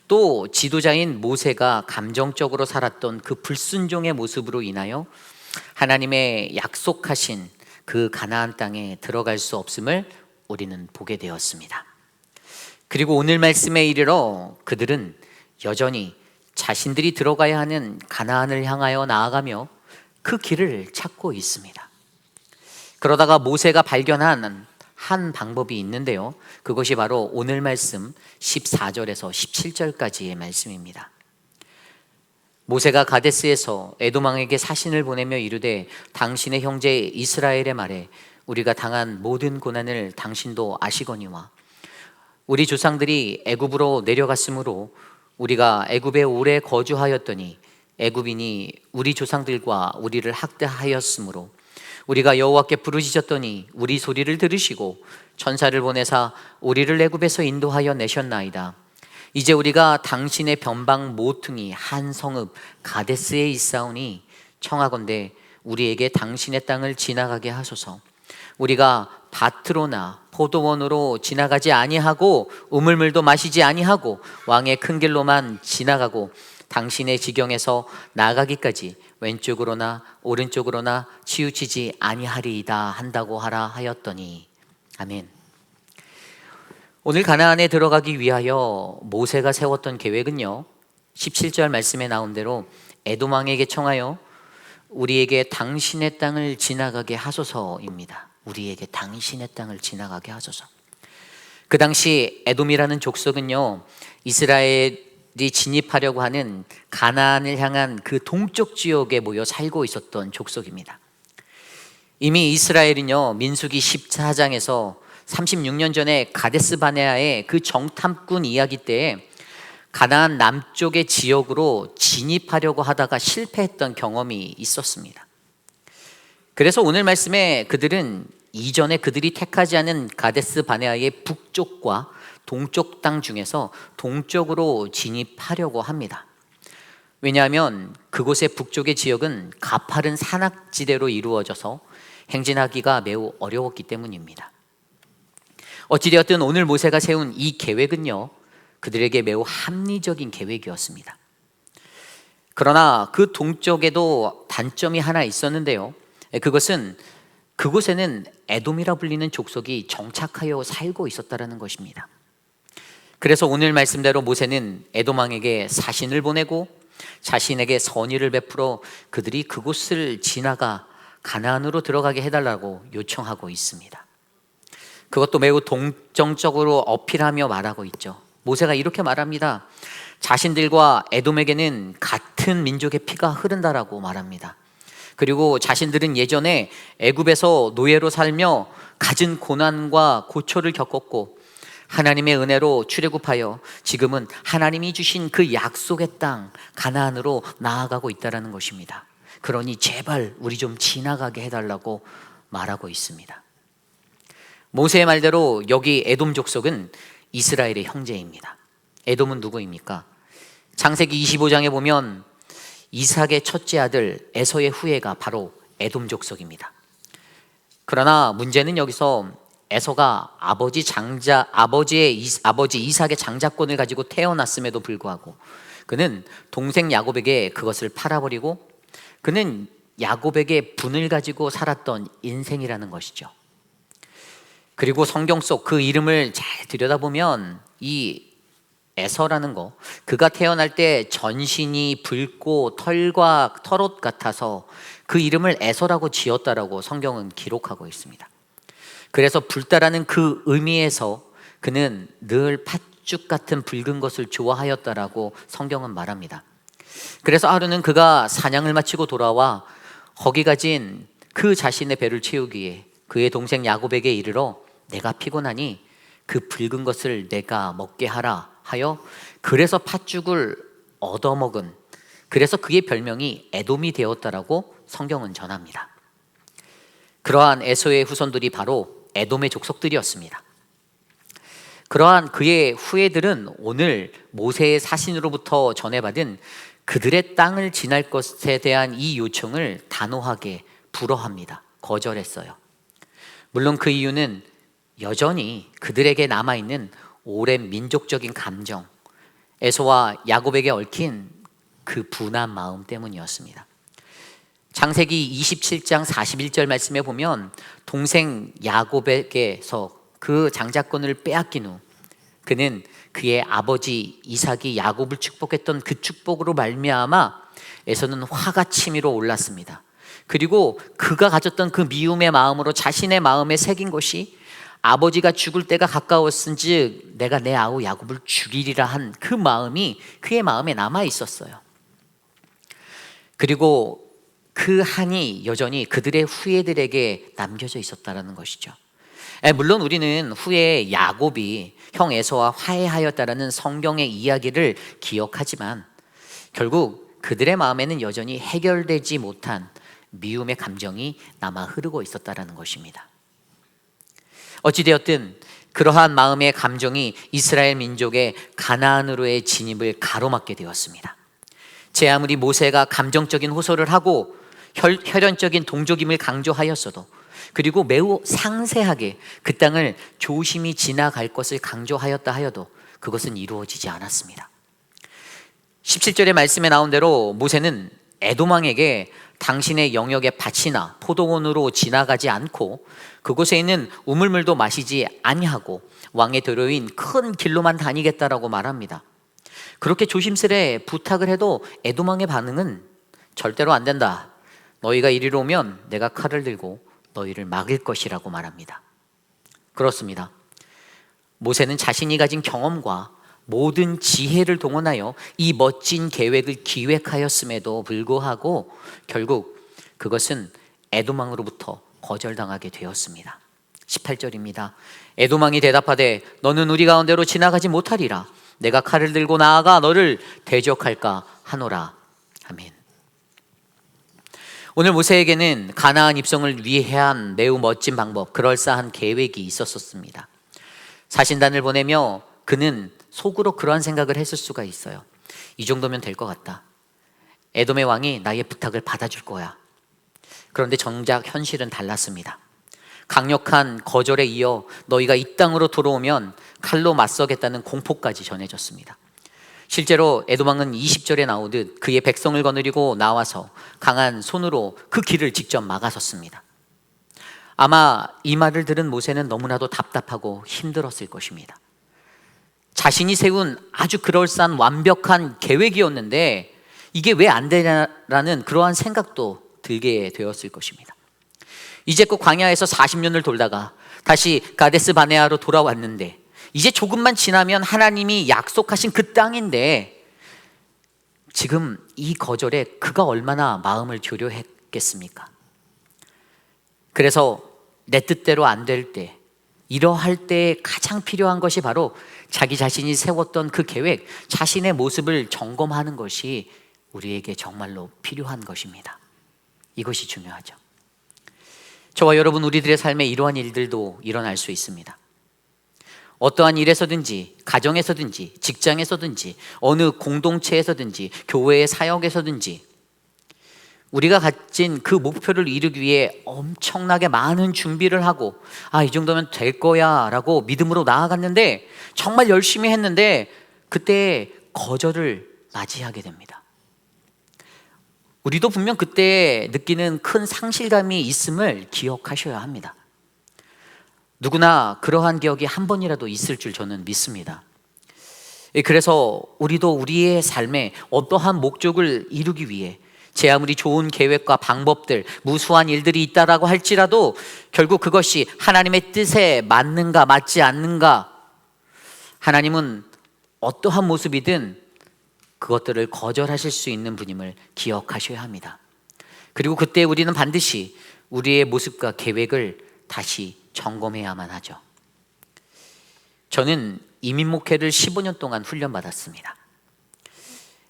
또 지도자인 모세가 감정적으로 살았던 그 불순종의 모습으로 인하여 하나님의 약속하신 그 가나안 땅에 들어갈 수 없음을 우리는 보게 되었습니다. 그리고 오늘 말씀에 이르러 그들은 여전히 자신들이 들어가야 하는 가나안을 향하여 나아가며 그 길을 찾고 있습니다. 그러다가 모세가 발견한 한 방법이 있는데요. 그것이 바로 오늘 말씀 14절에서 17절까지의 말씀입니다. 모세가 가데스에서 에돔 왕에게 사신을 보내며 이르되 당신의 형제 이스라엘의 말에 우리가 당한 모든 고난을 당신도 아시거니와 우리 조상들이 애굽으로 내려갔으므로 우리가 애굽에 오래 거주하였더니 애굽인이 우리 조상들과 우리를 학대하였으므로 우리가 여호와께 부르짖었더니 우리 소리를 들으시고 천사를 보내사 우리를 애굽에서 인도하여 내셨나이다. 이제 우리가 당신의 변방 모퉁이 한 성읍 가데스에 있사오니 청하건대 우리에게 당신의 땅을 지나가게 하소서. 우리가 밭으로나 포도원으로 지나가지 아니하고 우물물도 마시지 아니하고 왕의 큰 길로만 지나가고 당신의 지경에서 나가기까지 왼쪽으로나 오른쪽으로나 치우치지 아니하리이다 한다고 하라 하였더니 아멘. 오늘 가나안에 들어가기 위하여 모세가 세웠던 계획은요, 17절 말씀에 나온 대로 에돔 왕에게 청하여 우리에게 당신의 땅을 지나가게 하소서입니다. 우리에게 당신의 땅을 지나가게 하소서. 그 당시 에돔이라는 족속은요, 이스라엘이 진입하려고 하는 가나안을 향한 그 동쪽 지역에 모여 살고 있었던 족속입니다. 이미 이스라엘은요, 민수기 14장에서 36년 전에 가데스 바네아의 그 정탐꾼 이야기 때에 가나안 남쪽의 지역으로 진입하려고 하다가 실패했던 경험이 있었습니다. 그래서 오늘 말씀에 그들은 이전에 그들이 택하지 않은 가데스 바네아의 북쪽과 동쪽 땅 중에서 동쪽으로 진입하려고 합니다. 왜냐하면 그곳의 북쪽의 지역은 가파른 산악지대로 이루어져서 행진하기가 매우 어려웠기 때문입니다. 어찌되었든 오늘 모세가 세운 이 계획은요, 그들에게 매우 합리적인 계획이었습니다. 그러나 그 동쪽에도 단점이 하나 있었는데요. 그것은 그곳에는 에돔이라 불리는 족속이 정착하여 살고 있었다는 것입니다. 그래서 오늘 말씀대로 모세는 에돔 왕에게 사신을 보내고 자신에게 선의를 베풀어 그들이 그곳을 지나가 가나안으로 들어가게 해달라고 요청하고 있습니다. 그것도 매우 동정적으로 어필하며 말하고 있죠. 모세가 이렇게 말합니다. 자신들과 에돔에게는 같은 민족의 피가 흐른다라고 말합니다. 그리고 자신들은 예전에 애굽에서 노예로 살며 갖은 고난과 고초를 겪었고 하나님의 은혜로 출애굽하여 지금은 하나님이 주신 그 약속의 땅 가나안으로 나아가고 있다는 것입니다. 그러니 제발 우리 좀 지나가게 해달라고 말하고 있습니다. 모세의 말대로 여기 에돔 족속은 이스라엘의 형제입니다. 에돔은 누구입니까? 창세기 25장에 보면 이삭의 첫째 아들 에서의 후예가 바로 에돔 족속입니다. 그러나 문제는 여기서 에서가 아버지 이삭의 장자권을 가지고 태어났음에도 불구하고 그는 동생 야곱에게 그것을 팔아버리고 그는 야곱에게 분을 가지고 살았던 인생이라는 것이죠. 그리고 성경 속 그 이름을 잘 들여다보면 이 에서라는 거, 그가 태어날 때 전신이 붉고 털과 털옷 같아서 그 이름을 에서라고 지었다라고 성경은 기록하고 있습니다. 그래서 붉다라는 그 의미에서 그는 늘 팥죽 같은 붉은 것을 좋아하였다라고 성경은 말합니다. 그래서 하루는 그가 사냥을 마치고 돌아와 허기 가진 그 자신의 배를 채우기 위해 그의 동생 야곱에게 이르러 내가 피곤하니 그 붉은 것을 내가 먹게 하라 하여 그래서 팥죽을 얻어먹은, 그래서 그의 별명이 에돔이 되었다라고 성경은 전합니다. 그러한 에서의 후손들이 바로 에돔의 족속들이었습니다. 그러한 그의 후예들은 오늘 모세의 사신으로부터 전해받은 그들의 땅을 지날 것에 대한 이 요청을 단호하게 불허합니다. 거절했어요. 물론 그 이유는 여전히 그들에게 남아있는 오랜 민족적인 감정, 에서와 야곱에게 얽힌 그 분한 마음 때문이었습니다. 창세기 27장 41절 말씀에 보면 동생 야곱에게서 그 장자권을 빼앗긴 후 그는 그의 아버지 이삭이 야곱을 축복했던 그 축복으로 말미암아 에서는 화가 치밀어 올랐습니다. 그리고 그가 가졌던 그 미움의 마음으로 자신의 마음에 새긴 것이 아버지가 죽을 때가 가까웠은즉 내가 내 아우 야곱을 죽이리라 한 그 마음이 그의 마음에 남아 있었어요. 그리고 그 한이 여전히 그들의 후예들에게 남겨져 있었다는 것이죠. 물론 우리는 후에 야곱이 형 에서와 화해하였다라는 성경의 이야기를 기억하지만 결국 그들의 마음에는 여전히 해결되지 못한 미움의 감정이 남아 흐르고 있었다는 것입니다. 어찌되었든 그러한 마음의 감정이 이스라엘 민족의 가나안으로의 진입을 가로막게 되었습니다. 제 아무리 모세가 감정적인 호소를 하고 혈연적인 동족임을 강조하였어도, 그리고 매우 상세하게 그 땅을 조심히 지나갈 것을 강조하였다 하여도 그것은 이루어지지 않았습니다. 17절의 말씀에 나온 대로 모세는 에돔왕에게 당신의 영역의 밭이나 포도원으로 지나가지 않고 그곳에 있는 우물물도 마시지 아니하고 왕의 도로인 큰 길로만 다니겠다라고 말합니다. 그렇게 조심스레 부탁을 해도 에돔왕의 반응은 절대로 안 된다. 너희가 이리로 오면 내가 칼을 들고 너희를 막을 것이라고 말합니다. 그렇습니다. 모세는 자신이 가진 경험과 모든 지혜를 동원하여 이 멋진 계획을 기획하였음에도 불구하고 결국 그것은 에돔왕으로부터 거절당하게 되었습니다. 18절입니다. 에돔왕이 대답하되 너는 우리 가운데로 지나가지 못하리라. 내가 칼을 들고 나아가 너를 대적할까 하노라. 아멘. 오늘 모세에게는 가나안 입성을 위한 매우 멋진 방법, 그럴싸한 계획이 있었습니다. 사신단을 보내며 그는 속으로 그러한 생각을 했을 수가 있어요. 이 정도면 될 것 같다. 에돔의 왕이 나의 부탁을 받아줄 거야. 그런데 정작 현실은 달랐습니다. 강력한 거절에 이어 너희가 이 땅으로 돌아오면 칼로 맞서겠다는 공포까지 전해졌습니다. 실제로 에돔 왕은 20절에 나오듯 그의 백성을 거느리고 나와서 강한 손으로 그 길을 직접 막아섰습니다. 아마 이 말을 들은 모세는 너무나도 답답하고 힘들었을 것입니다. 자신이 세운 아주 그럴싸한 완벽한 계획이었는데 이게 왜 안 되냐라는 그러한 생각도 들게 되었을 것입니다. 이제껏 광야에서 40년을 돌다가 다시 가데스 바네아로 돌아왔는데 이제 조금만 지나면 하나님이 약속하신 그 땅인데 지금 이 거절에 그가 얼마나 마음을 졸여했겠습니까? 그래서 내 뜻대로 안 될 때, 이러할 때 가장 필요한 것이 바로 자기 자신이 세웠던 그 계획, 자신의 모습을 점검하는 것이 우리에게 정말로 필요한 것입니다. 이것이 중요하죠. 저와 여러분, 우리들의 삶에 이러한 일들도 일어날 수 있습니다. 어떠한 일에서든지, 가정에서든지, 직장에서든지, 어느 공동체에서든지, 교회의 사역에서든지 우리가 가진 그 목표를 이루기 위해 엄청나게 많은 준비를 하고 이 정도면 될 거야 라고 믿음으로 나아갔는데 정말 열심히 했는데 그때 거절을 맞이하게 됩니다. 우리도 분명 그때 느끼는 큰 상실감이 있음을 기억하셔야 합니다. 누구나 그러한 기억이 한 번이라도 있을 줄 저는 믿습니다. 그래서 우리도 우리의 삶에 어떠한 목적을 이루기 위해 제 아무리 좋은 계획과 방법들, 무수한 일들이 있다라고 할지라도 결국 그것이 하나님의 뜻에 맞는가 맞지 않는가, 하나님은 어떠한 모습이든 그것들을 거절하실 수 있는 분임을 기억하셔야 합니다. 그리고 그때 우리는 반드시 우리의 모습과 계획을 다시 점검해야만 하죠. 저는 이민 목회를 15년 동안 훈련받았습니다.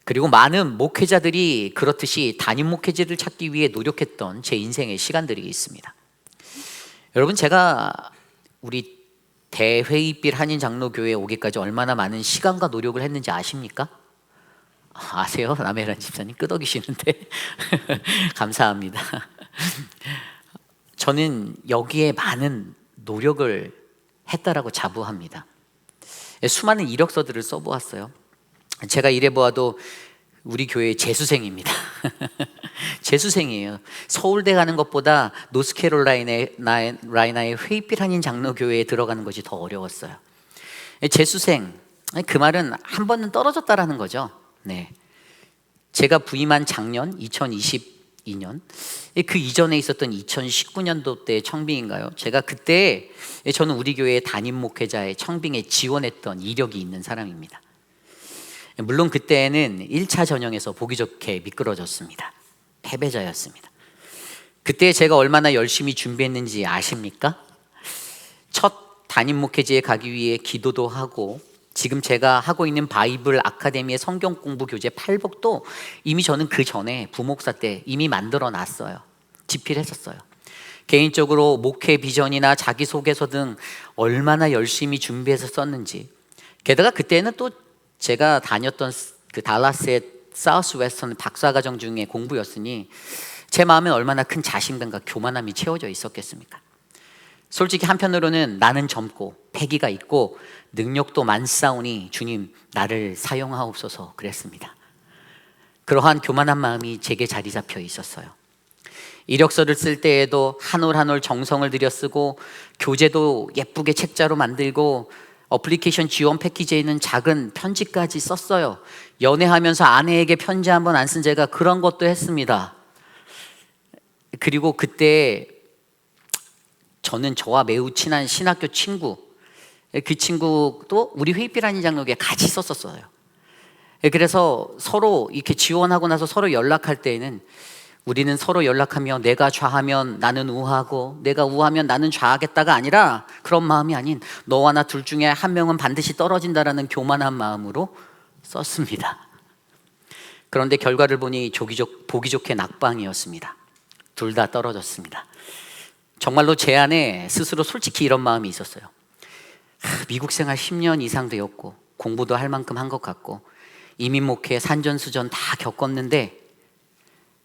그리고 많은 목회자들이 그렇듯이 담임 목회지를 찾기 위해 노력했던 제 인생의 시간들이 있습니다. 여러분, 제가 우리 대회의빛 한인장로교회에 오기까지 얼마나 많은 시간과 노력을 했는지 아십니까? 아세요? 남해란 집사님 끄덕이시는데 감사합니다. 저는 여기에 많은 노력을 했다라고 자부합니다. 수많은 이력서들을 써보았어요. 제가 이래보아도 우리 교회의 재수생입니다. 재수생이에요. 서울대 가는 것보다 노스캐롤라이나의 회의빛 한인 장로교회에 들어가는 것이 더 어려웠어요. 재수생, 그 말은 한 번은 떨어졌다라는 거죠. 네. 제가 부임한 작년 2020 2년. 그 이전에 있었던 2019년도 때 청빙인가요? 제가 그때 저는 우리 교회 담임 목회자의 청빙에 지원했던 이력이 있는 사람입니다. 물론 그때는 1차 전형에서 보기 좋게 미끄러졌습니다. 패배자였습니다. 그때 제가 얼마나 열심히 준비했는지 아십니까? 첫 담임 목회지에 가기 위해 기도도 하고, 지금 제가 하고 있는 바이블 아카데미의 성경 공부 교재 8복도 이미 저는 그 전에 부목사 때 이미 만들어 놨어요. 집필했었어요. 개인적으로 목회 비전이나 자기소개서 등 얼마나 열심히 준비해서 썼는지. 게다가 그때는 또 제가 다녔던 그 달라스의 사우스 웨스턴 박사과정 중에 공부였으니 제 마음에 얼마나 큰 자신감과 교만함이 채워져 있었겠습니까? 솔직히 한편으로는 나는 젊고 패기가 있고 능력도 많사오니 주님 나를 사용하옵소서 그랬습니다. 그러한 교만한 마음이 제게 자리 잡혀 있었어요. 이력서를 쓸 때에도 한 올 한 올 정성을 들여 쓰고, 교재도 예쁘게 책자로 만들고, 어플리케이션 지원 패키지에 있는 작은 편지까지 썼어요. 연애하면서 아내에게 편지 한 번 안 쓴 제가 그런 것도 했습니다. 그리고 그때 저는 저와 매우 친한 신학교 친구, 그 친구도 우리 회의비라는 장로교에 같이 썼었어요. 그래서 서로 이렇게 지원하고 나서 서로 연락할 때에는 우리는 서로 연락하며 내가 좌하면 나는 우하고 내가 우하면 나는 좌하겠다가 아니라, 그런 마음이 아닌 너와 나 둘 중에 한 명은 반드시 떨어진다라는 교만한 마음으로 썼습니다. 그런데 결과를 보니 보기 좋게 낙방이었습니다. 둘 다 떨어졌습니다. 정말로 제 안에 스스로 솔직히 이런 마음이 있었어요. 미국 생활 10년 이상 되었고 공부도 할 만큼 한 것 같고 이민 목회 산전수전 다 겪었는데,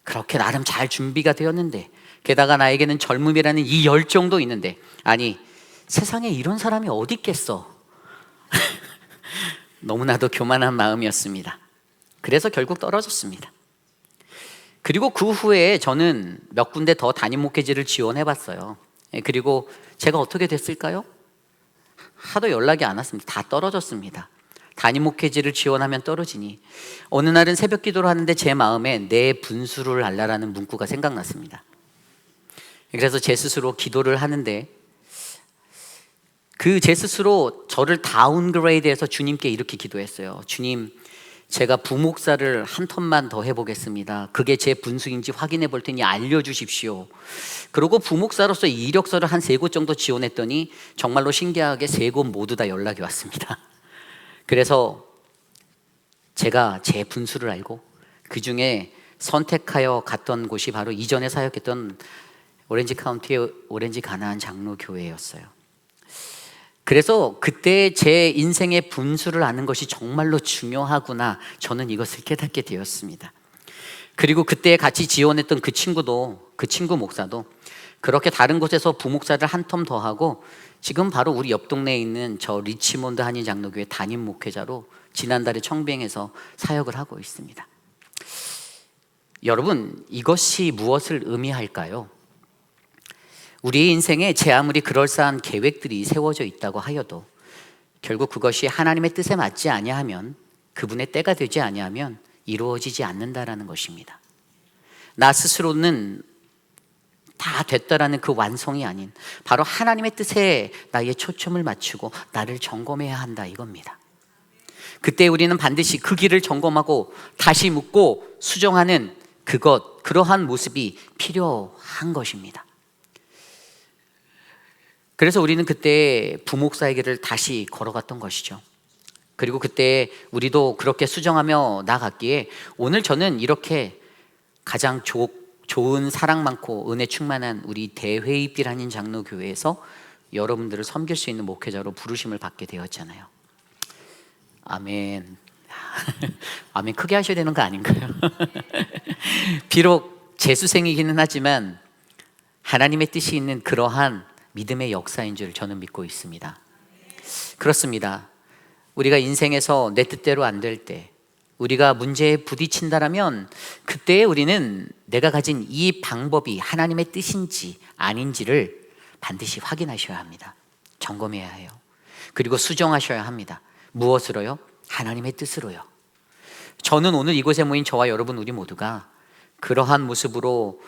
그렇게 나름 잘 준비가 되었는데, 게다가 나에게는 젊음이라는 이 열정도 있는데, 아니 세상에 이런 사람이 어디 있겠어. 너무나도 교만한 마음이었습니다. 그래서 결국 떨어졌습니다. 그리고 그 후에 저는 몇 군데 더 담임 목회지를 지원해봤어요. 그리고 제가 어떻게 됐을까요? 하도 연락이 안 왔습니다. 다 떨어졌습니다. 담임 목회지를 지원하면 떨어지니 어느 날은 새벽 기도를 하는데 제 마음에 내 분수를 알라라는 문구가 생각났습니다. 그래서 제 스스로 기도를 하는데, 제 스스로 저를 다운그레이드해서 주님께 이렇게 기도했어요. 주님, 제가 부목사를 한 턴만 더 해보겠습니다. 그게 제 분수인지 확인해 볼 테니 알려주십시오. 그리고 부목사로서 이력서를 한 3곳 정도 지원했더니 정말로 신기하게 3곳 모두 다 연락이 왔습니다. 그래서 제가 제 분수를 알고 그 중에 선택하여 갔던 곳이 바로 이전에 사역했던 오렌지 카운티의 오렌지 가나안 장로교회였어요. 그래서 그때 제 인생의 분수를 아는 것이 정말로 중요하구나, 저는 이것을 깨닫게 되었습니다. 그리고 그때 같이 지원했던 그 친구 목사도 그렇게 다른 곳에서 부목사를 한 텀 더 하고 지금 바로 우리 옆 동네에 있는 저 리치몬드 한인 장로교회 담임 목회자로 지난달에 청빙해서 사역을 하고 있습니다. 여러분, 이것이 무엇을 의미할까요? 우리의 인생에 제 아무리 그럴싸한 계획들이 세워져 있다고 하여도 결국 그것이 하나님의 뜻에 맞지 아니하면, 그분의 때가 되지 아니하면 이루어지지 않는다라는 것입니다. 나 스스로는 다 됐다라는 그 완성이 아닌 바로 하나님의 뜻에 나의 초점을 맞추고 나를 점검해야 한다, 이겁니다. 그때 우리는 반드시 그 길을 점검하고 다시 묻고 수정하는 그러한 모습이 필요한 것입니다. 그래서 우리는 그때 부목사의 길을 다시 걸어갔던 것이죠. 그리고 그때 우리도 그렇게 수정하며 나갔기에 오늘 저는 이렇게 가장 좋은 사랑 많고 은혜 충만한 우리 대회입길 한인 장로교회에서 여러분들을 섬길 수 있는 목회자로 부르심을 받게 되었잖아요. 아멘. 아멘 크게 하셔야 되는 거 아닌가요? 비록 재수생이기는 하지만 하나님의 뜻이 있는 그러한 믿음의 역사인 줄 저는 믿고 있습니다. 그렇습니다. 우리가 인생에서 내 뜻대로 안 될 때, 우리가 문제에 부딪힌다라면 그때 우리는 내가 가진 이 방법이 하나님의 뜻인지 아닌지를 반드시 확인하셔야 합니다. 점검해야 해요. 그리고 수정하셔야 합니다. 무엇으로요? 하나님의 뜻으로요. 저는 오늘 이곳에 모인 저와 여러분 우리 모두가 그러한 모습으로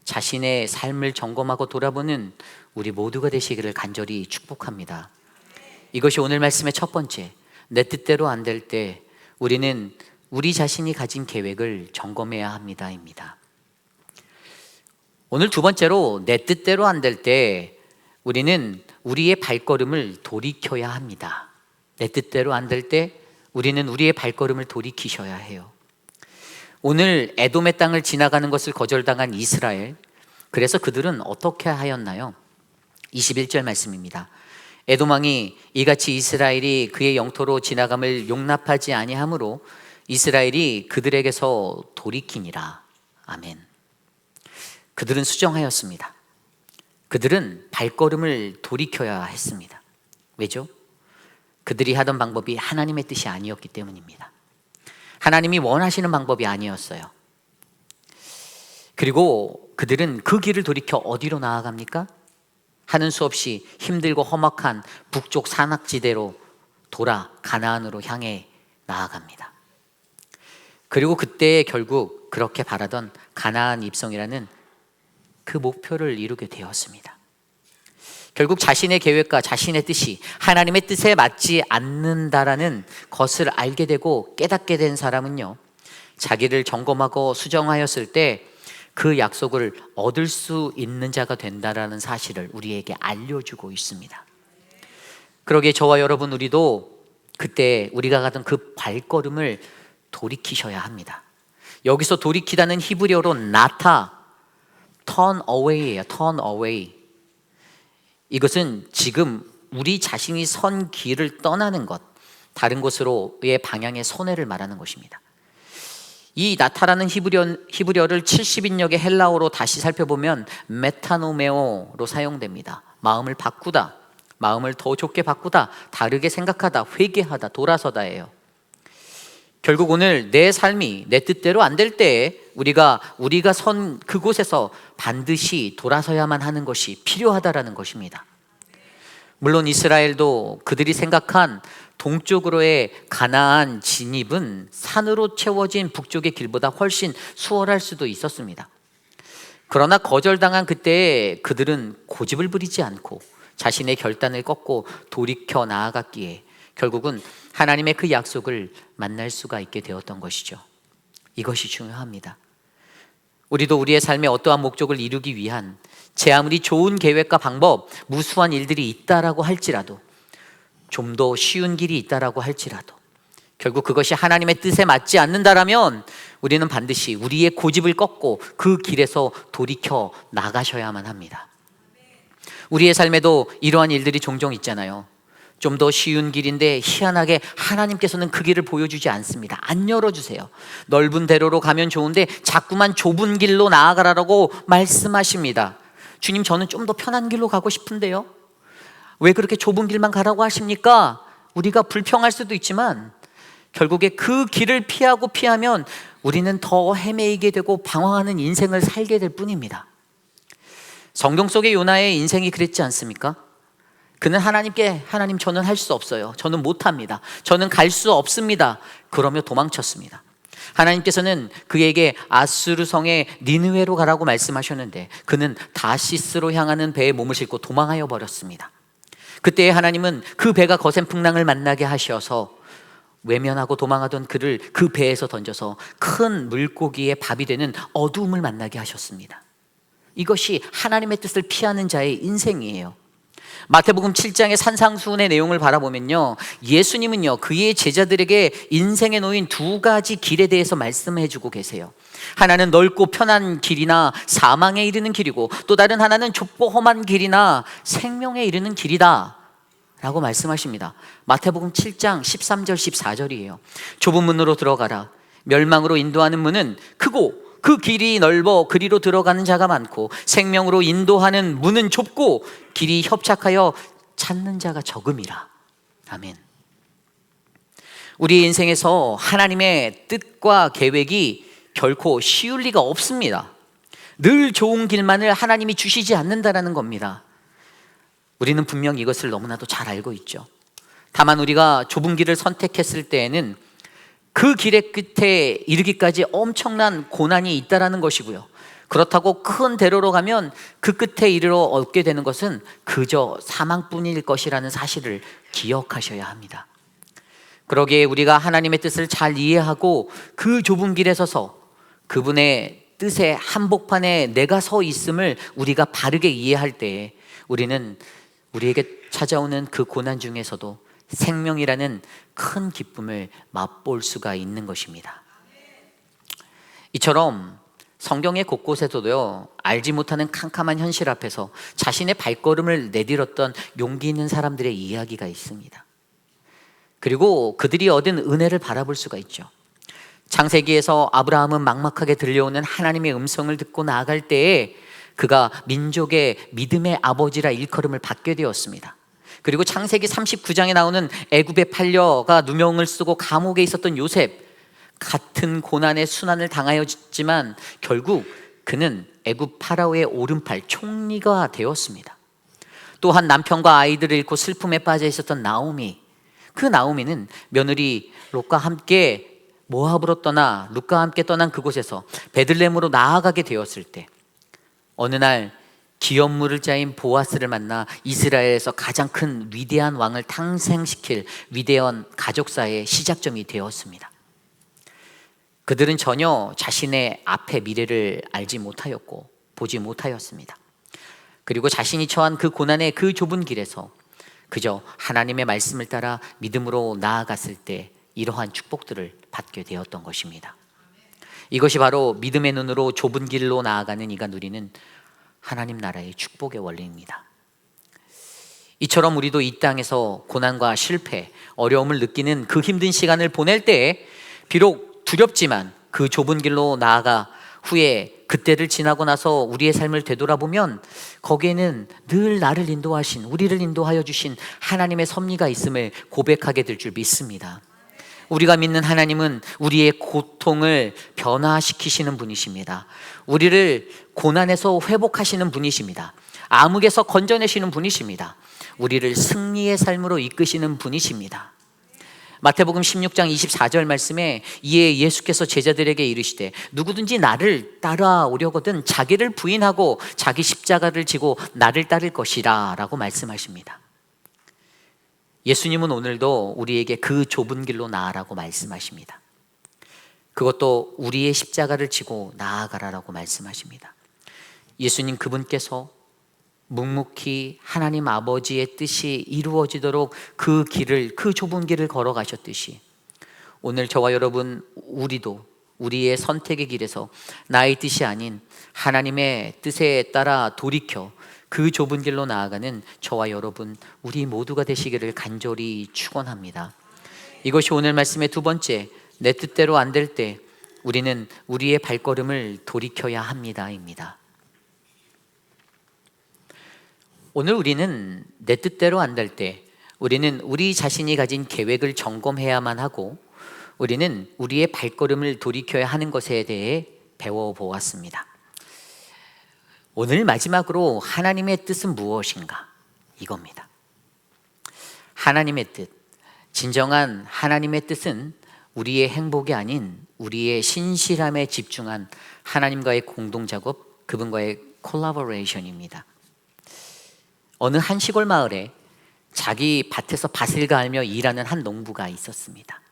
자신의 삶을 점검하고 돌아보는 우리 모두가 되시기를 간절히 축복합니다. 이것이 오늘 말씀의 첫 번째, 내 뜻대로 안 될 때 우리는 우리 자신이 가진 계획을 점검해야 합니다입니다. 오늘 두 번째로, 내 뜻대로 안 될 때 우리는 우리의 발걸음을 돌이켜야 합니다. 내 뜻대로 안 될 때 우리는 우리의 발걸음을 돌이키셔야 해요. 오늘 에돔의 땅을 지나가는 것을 거절당한 이스라엘, 그래서 그들은 어떻게 하였나요? 21절 말씀입니다. 에돔 왕이 이같이 이스라엘이 그의 영토로 지나감을 용납하지 아니하므로 이스라엘이 그들에게서 돌이키니라. 아멘. 그들은 수정하였습니다. 그들은 발걸음을 돌이켜야 했습니다. 왜죠? 그들이 하던 방법이 하나님의 뜻이 아니었기 때문입니다. 하나님이 원하시는 방법이 아니었어요. 그리고 그들은 그 길을 돌이켜 어디로 나아갑니까? 하는 수 없이 힘들고 험악한 북쪽 산악지대로 돌아 가나안으로 향해 나아갑니다. 그리고 그때 결국 그렇게 바라던 가나안 입성이라는 그 목표를 이루게 되었습니다. 결국 자신의 계획과 자신의 뜻이 하나님의 뜻에 맞지 않는다라는 것을 알게 되고 깨닫게 된 사람은요, 자기를 점검하고 수정하였을 때 그 약속을 얻을 수 있는 자가 된다라는 사실을 우리에게 알려주고 있습니다. 그러기에 저와 여러분, 우리도 그때 우리가 가던 그 발걸음을 돌이키셔야 합니다. 여기서 돌이키다는 히브리어로 나타, turn away예요. turn away. 이것은 지금 우리 자신이 선 길을 떠나는 것, 다른 곳으로의 방향의 손해를 말하는 것입니다. 이 나타라는 히브리어를 70인역의 헬라어로 다시 살펴보면 메타노메오로 사용됩니다. 마음을 바꾸다, 마음을 더 좋게 바꾸다, 다르게 생각하다, 회개하다, 돌아서다예요. 결국 오늘 내 삶이 내 뜻대로 안 될 때 우리가 선 그곳에서 반드시 돌아서야만 하는 것이 필요하다라는 것입니다. 물론 이스라엘도 그들이 생각한 동쪽으로의 가나안 진입은 산으로 채워진 북쪽의 길보다 훨씬 수월할 수도 있었습니다. 그러나 거절당한 그때에 그들은 고집을 부리지 않고 자신의 결단을 꺾고 돌이켜 나아갔기에 결국은 하나님의 그 약속을 만날 수가 있게 되었던 것이죠. 이것이 중요합니다. 우리도 우리의 삶의 어떠한 목적을 이루기 위한 제 아무리 좋은 계획과 방법, 무수한 일들이 있다라고 할지라도, 좀 더 쉬운 길이 있다라고 할지라도 결국 그것이 하나님의 뜻에 맞지 않는다라면 우리는 반드시 우리의 고집을 꺾고 그 길에서 돌이켜 나가셔야만 합니다. 우리의 삶에도 이러한 일들이 종종 있잖아요. 좀 더 쉬운 길인데 희한하게 하나님께서는 그 길을 보여주지 않습니다. 안 열어주세요. 넓은 대로로 가면 좋은데 자꾸만 좁은 길로 나아가라고 말씀하십니다. 주님, 저는 좀 더 편한 길로 가고 싶은데요, 왜 그렇게 좁은 길만 가라고 하십니까? 우리가 불평할 수도 있지만 결국에 그 길을 피하면 우리는 더 헤매이게 되고 방황하는 인생을 살게 될 뿐입니다. 성경 속의 요나의 인생이 그랬지 않습니까? 그는 하나님께, 하나님, 저는 할 수 없어요. 저는 못합니다. 저는 갈 수 없습니다. 그러며 도망쳤습니다. 하나님께서는 그에게 아수르 성의 니느웨로 가라고 말씀하셨는데 그는 다시스로 향하는 배에 몸을 싣고 도망하여 버렸습니다. 그때 하나님은 그 배가 거센 풍랑을 만나게 하셔서 외면하고 도망하던 그를 그 배에서 던져서 큰 물고기의 밥이 되는 어두움을 만나게 하셨습니다. 이것이 하나님의 뜻을 피하는 자의 인생이에요. 마태복음 7장의 산상수훈의 내용을 바라보면요, 예수님은요 그의 제자들에게 인생에 놓인 두 가지 길에 대해서 말씀해 주고 계세요. 하나는 넓고 편한 길이나 사망에 이르는 길이고 또 다른 하나는 좁고 험한 길이나 생명에 이르는 길이다 라고 말씀하십니다. 마태복음 7장 13절 14절이에요. 좁은 문으로 들어가라. 멸망으로 인도하는 문은 크고 그 길이 넓어 그리로 들어가는 자가 많고 생명으로 인도하는 문은 좁고 길이 협착하여 찾는 자가 적음이라. 아멘. 우리 인생에서 하나님의 뜻과 계획이 결코 쉬울 리가 없습니다. 늘 좋은 길만을 하나님이 주시지 않는다라는 겁니다. 우리는 분명 이것을 너무나도 잘 알고 있죠. 다만 우리가 좁은 길을 선택했을 때에는 그 길의 끝에 이르기까지 엄청난 고난이 있다라는 것이고요. 그렇다고 큰 대로로 가면 그 끝에 이르러 얻게 되는 것은 그저 사망뿐일 것이라는 사실을 기억하셔야 합니다. 그러기에 우리가 하나님의 뜻을 잘 이해하고 그 좁은 길에 서서 그분의 뜻의 한복판에 내가 서 있음을 우리가 바르게 이해할 때에 우리는 우리에게 찾아오는 그 고난 중에서도 생명이라는 큰 기쁨을 맛볼 수가 있는 것입니다. 이처럼 성경의 곳곳에서도요, 알지 못하는 캄캄한 현실 앞에서 자신의 발걸음을 내딛었던 용기 있는 사람들의 이야기가 있습니다. 그리고 그들이 얻은 은혜를 바라볼 수가 있죠. 창세기에서 아브라함은 막막하게 들려오는 하나님의 음성을 듣고 나아갈 때에 그가 민족의 믿음의 아버지라 일컬음을 받게 되었습니다. 그리고 창세기 39장에 나오는 애굽에 팔려가 누명을 쓰고 감옥에 있었던 요셉, 같은 고난의 순환을 당하였지만 결국 그는 애굽 파라오의 오른팔 총리가 되었습니다. 또한 남편과 아이들을 잃고 슬픔에 빠져 있었던 나오미, 그 나오미는 며느리 롯과 함께 모압으로 떠나 룻과 함께 떠난 그곳에서 베들레헴으로 나아가게 되었을 때 어느 날 기업물을 짜인 보아스를 만나 이스라엘에서 가장 큰 위대한 왕을 탄생시킬 위대한 가족사의 시작점이 되었습니다. 그들은 전혀 자신의 앞의 미래를 알지 못하였고 보지 못하였습니다. 그리고 자신이 처한 그 고난의 그 좁은 길에서 그저 하나님의 말씀을 따라 믿음으로 나아갔을 때 이러한 축복들을 받게 되었던 것입니다. 이것이 바로 믿음의 눈으로 좁은 길로 나아가는 이가 누리는 하나님 나라의 축복의 원리입니다. 이처럼 우리도 이 땅에서 고난과 실패, 어려움을 느끼는 그 힘든 시간을 보낼 때에 비록 두렵지만 그 좁은 길로 나아가 후에 그때를 지나고 나서 우리의 삶을 되돌아보면 거기에는 늘 나를 인도하신, 우리를 인도하여 주신 하나님의 섭리가 있음을 고백하게 될 줄 믿습니다. 우리가 믿는 하나님은 우리의 고통을 변화시키시는 분이십니다. 우리를 고난에서 회복하시는 분이십니다. 암흑에서 건져내시는 분이십니다. 우리를 승리의 삶으로 이끄시는 분이십니다. 마태복음 16장 24절 말씀에 이에 예수께서 제자들에게 이르시되 누구든지 나를 따라오려거든 자기를 부인하고 자기 십자가를 지고 나를 따를 것이라 라고 말씀하십니다. 예수님은 오늘도 우리에게 그 좁은 길로 나아라고 말씀하십니다. 그것도 우리의 십자가를 지고 나아가라라고 말씀하십니다. 예수님 그분께서 묵묵히 하나님 아버지의 뜻이 이루어지도록 그 길을, 그 좁은 길을 걸어가셨듯이 오늘 저와 여러분 우리도 우리의 선택의 길에서 나의 뜻이 아닌 하나님의 뜻에 따라 돌이켜 그 좁은 길로 나아가는 저와 여러분 우리 모두가 되시기를 간절히 축원합니다. 이것이 오늘 말씀의 두 번째, 내 뜻대로 안 될 때 우리는 우리의 발걸음을 돌이켜야 합니다입니다. 오늘 우리는 내 뜻대로 안 될 때 우리는 우리 자신이 가진 계획을 점검해야만 하고 우리는 우리의 발걸음을 돌이켜야 하는 것에 대해 배워보았습니다. 오늘 마지막으로 하나님의 뜻은 무엇인가? 이겁니다. 하나님의 뜻, 진정한 하나님의 뜻은 우리의 행복이 아닌 우리의 신실함에 집중한 하나님과의 공동작업, 그분과의 콜라보레이션입니다. 어느 한 시골 마을에 자기 밭에서 밭을 갈며 일하는 한 농부가 있었습니다.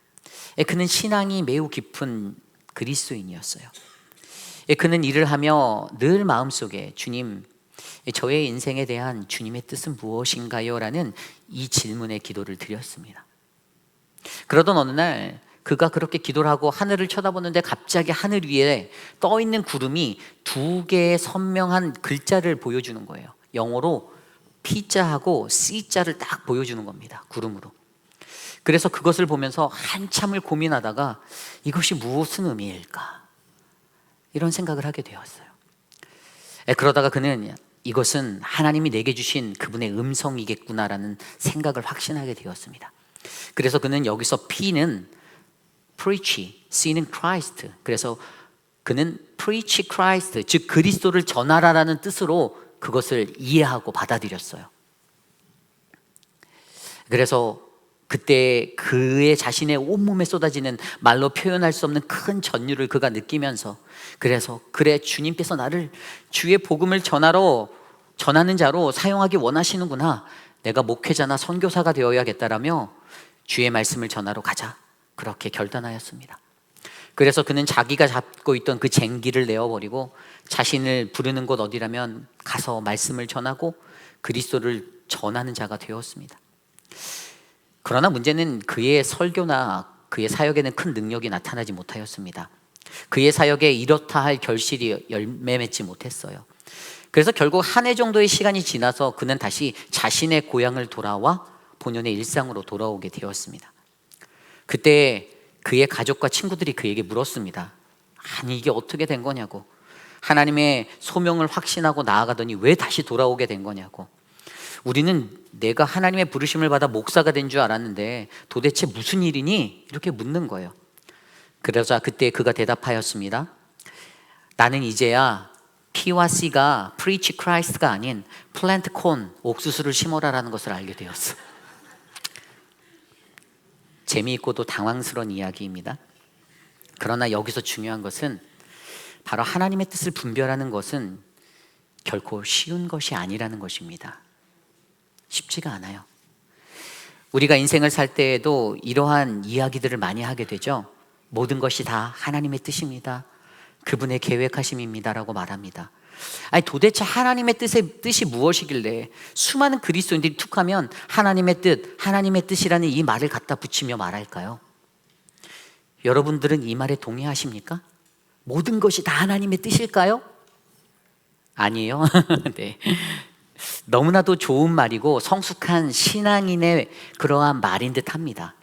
그는 신앙이 매우 깊은 그리스도인이었어요. 그는 일을 하며 늘 마음속에 주님, 저의 인생에 대한 주님의 뜻은 무엇인가요? 라는 이 질문에 기도를 드렸습니다. 그러던 어느 날 그가 그렇게 기도를 하고 하늘을 쳐다보는데 갑자기 하늘 위에 떠있는 구름이 두 개의 선명한 글자를 보여주는 거예요. 영어로 P자하고 C자를 딱 보여주는 겁니다. 구름으로. 그래서 그것을 보면서 한참을 고민하다가 이것이 무슨 의미일까? 이런 생각을 하게 되었어요. 그러다가 그는 이것은 하나님이 내게 주신 그분의 음성이겠구나라는 생각을 확신하게 되었습니다. 그래서 그는 여기서 P는 preach, C는 Christ. 그래서 그는 preach Christ, 즉 그리스도를 전하라라는 뜻으로 그것을 이해하고 받아들였어요. 그래서 그때 그의 자신의 온몸에 쏟아지는 말로 표현할 수 없는 큰 전율을 그가 느끼면서, 그래서 그래, 주님께서 나를 주의 복음을 전하는 자로 사용하기 원하시는구나, 내가 목회자나 선교사가 되어야겠다라며 주의 말씀을 전하러 가자, 그렇게 결단하였습니다. 그래서 그는 자기가 잡고 있던 그 쟁기를 내어버리고 자신을 부르는 곳 어디라면 가서 말씀을 전하고 그리스도를 전하는 자가 되었습니다. 그러나 문제는 그의 설교나 그의 사역에는 큰 능력이 나타나지 못하였습니다. 그의 사역에 이렇다 할 결실이 열매 맺지 못했어요. 그래서 결국 한 해 정도의 시간이 지나서 그는 다시 자신의 고향을 돌아와 본연의 일상으로 돌아오게 되었습니다. 그때 그의 가족과 친구들이 그에게 물었습니다. 아니, 이게 어떻게 된 거냐고. 하나님의 소명을 확신하고 나아가더니 왜 다시 돌아오게 된 거냐고. 우리는 내가 하나님의 부르심을 받아 목사가 된 줄 알았는데 도대체 무슨 일이니? 이렇게 묻는 거예요. 그러자 그때 그가 대답하였습니다. 나는 이제야 P와 C가 Preach Christ가 아닌 Plant Corn, 옥수수를 심어라라는 것을 알게 되었어. 재미있고도 당황스러운 이야기입니다. 그러나 여기서 중요한 것은 바로 하나님의 뜻을 분별하는 것은 결코 쉬운 것이 아니라는 것입니다. 쉽지가 않아요. 우리가 인생을 살 때에도 이러한 이야기들을 많이 하게 되죠. 모든 것이 다 하나님의 뜻입니다. 그분의 계획하심입니다라고 말합니다. 아니, 도대체 하나님의 뜻이 무엇이길래 수많은 그리스도인들이 툭하면 하나님의 뜻이라는 이 말을 갖다 붙이며 말할까요? 여러분들은 이 말에 동의하십니까? 모든 것이 다 하나님의 뜻일까요? 아니에요. 네. 너무나도 좋은 말이고 성숙한 신앙인의 그러한 말인 듯 합니다.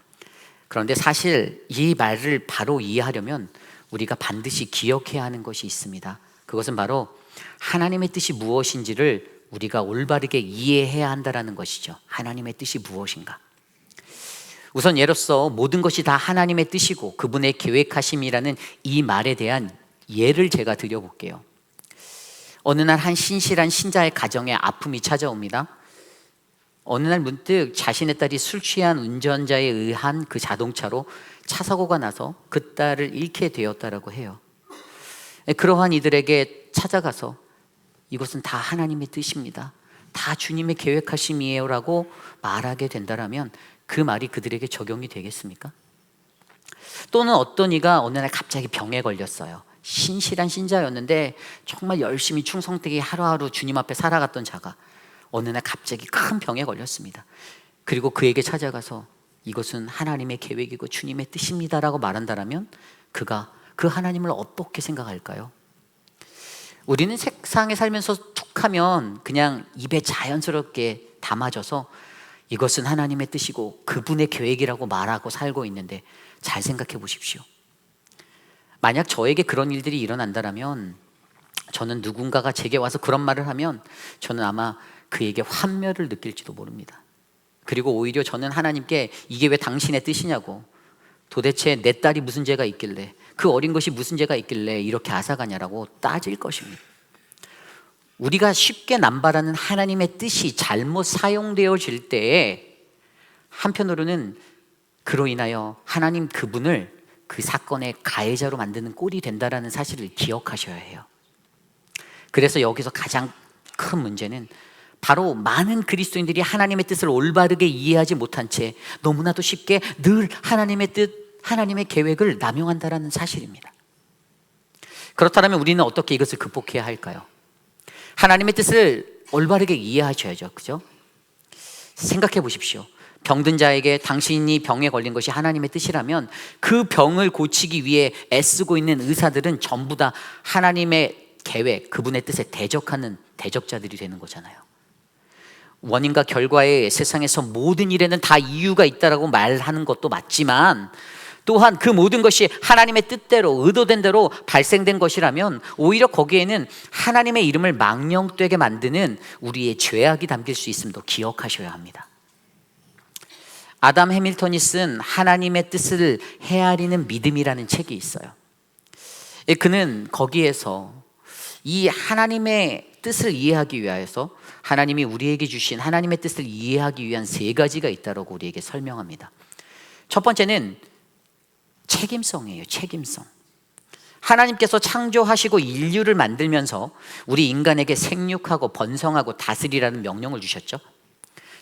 그런데 사실 이 말을 바로 이해하려면 우리가 반드시 기억해야 하는 것이 있습니다. 그것은 바로 하나님의 뜻이 무엇인지를 우리가 올바르게 이해해야 한다는 것이죠. 하나님의 뜻이 무엇인가? 우선 예로서 모든 것이 다 하나님의 뜻이고 그분의 계획하심이라는 이 말에 대한 예를 제가 드려볼게요. 어느 날 한 신실한 신자의 가정에 아픔이 찾아옵니다. 어느 날 문득 자신의 딸이 술 취한 운전자에 의한 그 자동차로 차 사고가 나서 그 딸을 잃게 되었다라고 해요. 그러한 이들에게 찾아가서 이것은 다 하나님의 뜻입니다, 다 주님의 계획하심이에요 라고 말하게 된다면 그 말이 그들에게 적용이 되겠습니까? 또는 어떤 이가 어느 날 갑자기 병에 걸렸어요. 신실한 신자였는데 정말 열심히 충성되게 하루하루 주님 앞에 살아갔던 자가 어느 날 갑자기 큰 병에 걸렸습니다. 그리고 그에게 찾아가서 이것은 하나님의 계획이고 주님의 뜻입니다라고 말한다면 그가 그 하나님을 어떻게 생각할까요? 우리는 세상에 살면서 툭하면 그냥 입에 자연스럽게 담아져서 이것은 하나님의 뜻이고 그분의 계획이라고 말하고 살고 있는데, 잘 생각해 보십시오. 만약 저에게 그런 일들이 일어난다면 저는 누군가가 제게 와서 그런 말을 하면 저는 아마 그에게 환멸을 느낄지도 모릅니다. 그리고 오히려 저는 하나님께 이게 왜 당신의 뜻이냐고, 도대체 내 딸이 무슨 죄가 있길래, 그 어린 것이 무슨 죄가 있길래 이렇게 앗아가냐라고 따질 것입니다. 우리가 쉽게 남발하는 하나님의 뜻이 잘못 사용되어질 때에 한편으로는 그로 인하여 하나님 그분을 그 사건의 가해자로 만드는 꼴이 된다는 사실을 기억하셔야 해요. 그래서 여기서 가장 큰 문제는 바로 많은 그리스도인들이 하나님의 뜻을 올바르게 이해하지 못한 채 너무나도 쉽게 늘 하나님의 뜻, 하나님의 계획을 남용한다는 사실입니다. 그렇다면 우리는 어떻게 이것을 극복해야 할까요? 하나님의 뜻을 올바르게 이해하셔야죠. 그죠? 생각해 보십시오. 병든 자에게 당신이 병에 걸린 것이 하나님의 뜻이라면 그 병을 고치기 위해 애쓰고 있는 의사들은 전부 다 하나님의 계획, 그분의 뜻에 대적하는 대적자들이 되는 거잖아요. 원인과 결과에 세상에서 모든 일에는 다 이유가 있다라고 말하는 것도 맞지만 또한 그 모든 것이 하나님의 뜻대로 의도된 대로 발생된 것이라면 오히려 거기에는 하나님의 이름을 망령되게 만드는 우리의 죄악이 담길 수 있음도 기억하셔야 합니다. 아담 해밀턴이 쓴 하나님의 뜻을 헤아리는 믿음이라는 책이 있어요. 그는 거기에서 이 하나님의 뜻을 이해하기 위해서 하나님이 우리에게 주신 하나님의 뜻을 이해하기 위한 3가지가 있다고 우리에게 설명합니다. 첫 번째는 책임성이에요. 책임성. 하나님께서 창조하시고 인류를 만들면서 우리 인간에게 생육하고 번성하고 다스리라는 명령을 주셨죠.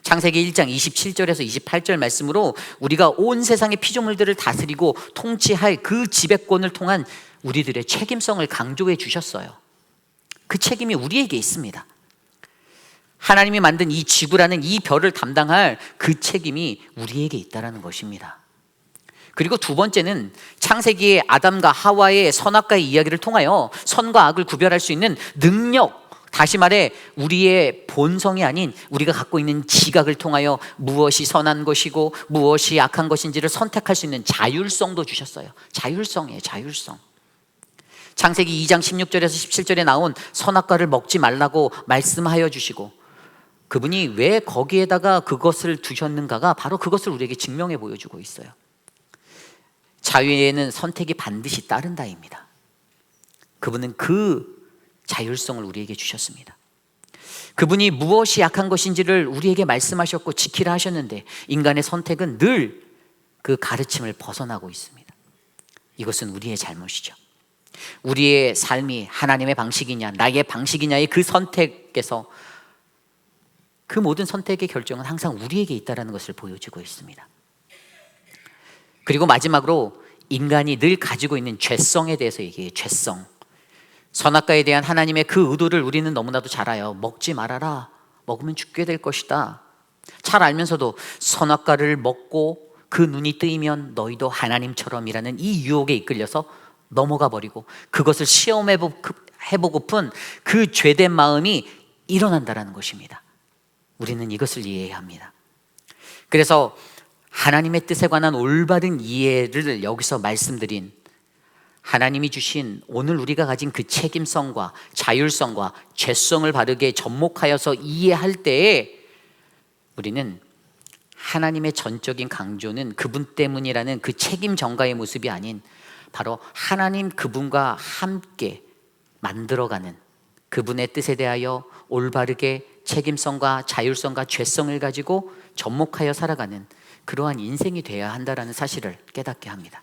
창세기 1장 27절에서 28절 말씀으로 우리가 온 세상의 피조물들을 다스리고 통치할 그 지배권을 통한 우리들의 책임성을 강조해 주셨어요. 그 책임이 우리에게 있습니다. 하나님이 만든 이 지구라는 이 별을 담당할 그 책임이 우리에게 있다는 것입니다. 그리고 두 번째는 창세기의 아담과 하와의 선악과의 이야기를 통하여 선과 악을 구별할 수 있는 능력, 다시 말해 우리의 본성이 아닌 우리가 갖고 있는 지각을 통하여 무엇이 선한 것이고 무엇이 악한 것인지를 선택할 수 있는 자율성도 주셨어요. 자율성이에요. 자율성. 창세기 2장 16절에서 17절에 나온 선악과를 먹지 말라고 말씀하여 주시고, 그분이 왜 거기에다가 그것을 두셨는가가 바로 그것을 우리에게 증명해 보여주고 있어요. 자유에는 선택이 반드시 따른다입니다. 그분은 그 자율성을 우리에게 주셨습니다. 그분이 무엇이 악한 것인지를 우리에게 말씀하셨고 지키라 하셨는데 인간의 선택은 늘 그 가르침을 벗어나고 있습니다. 이것은 우리의 잘못이죠. 우리의 삶이 하나님의 방식이냐 나의 방식이냐의 그 선택에서 그 모든 선택의 결정은 항상 우리에게 있다는 것을 보여주고 있습니다. 그리고 마지막으로 인간이 늘 가지고 있는 죄성에 대해서 얘기해요. 죄성. 선악과에 대한 하나님의 그 의도를 우리는 너무나도 잘 알아요. 먹지 말아라. 먹으면 죽게 될 것이다. 잘 알면서도 선악과를 먹고 그 눈이 뜨이면 너희도 하나님처럼이라는 이 유혹에 이끌려서 넘어가 버리고 그것을 시험해보고픈 그 죄된 마음이 일어난다는 것입니다. 우리는 이것을 이해해야 합니다. 그래서 하나님의 뜻에 관한 올바른 이해를 여기서 말씀드린 하나님이 주신 오늘 우리가 가진 그 책임성과 자율성과 죄성을 바르게 접목하여서 이해할 때에 우리는 하나님의 전적인 강조는 그분 때문이라는 그 책임 전가의 모습이 아닌 바로 하나님 그분과 함께 만들어가는 그분의 뜻에 대하여 올바르게 책임성과 자율성과 죄성을 가지고 접목하여 살아가는 그러한 인생이 되어야 한다는 사실을 깨닫게 합니다.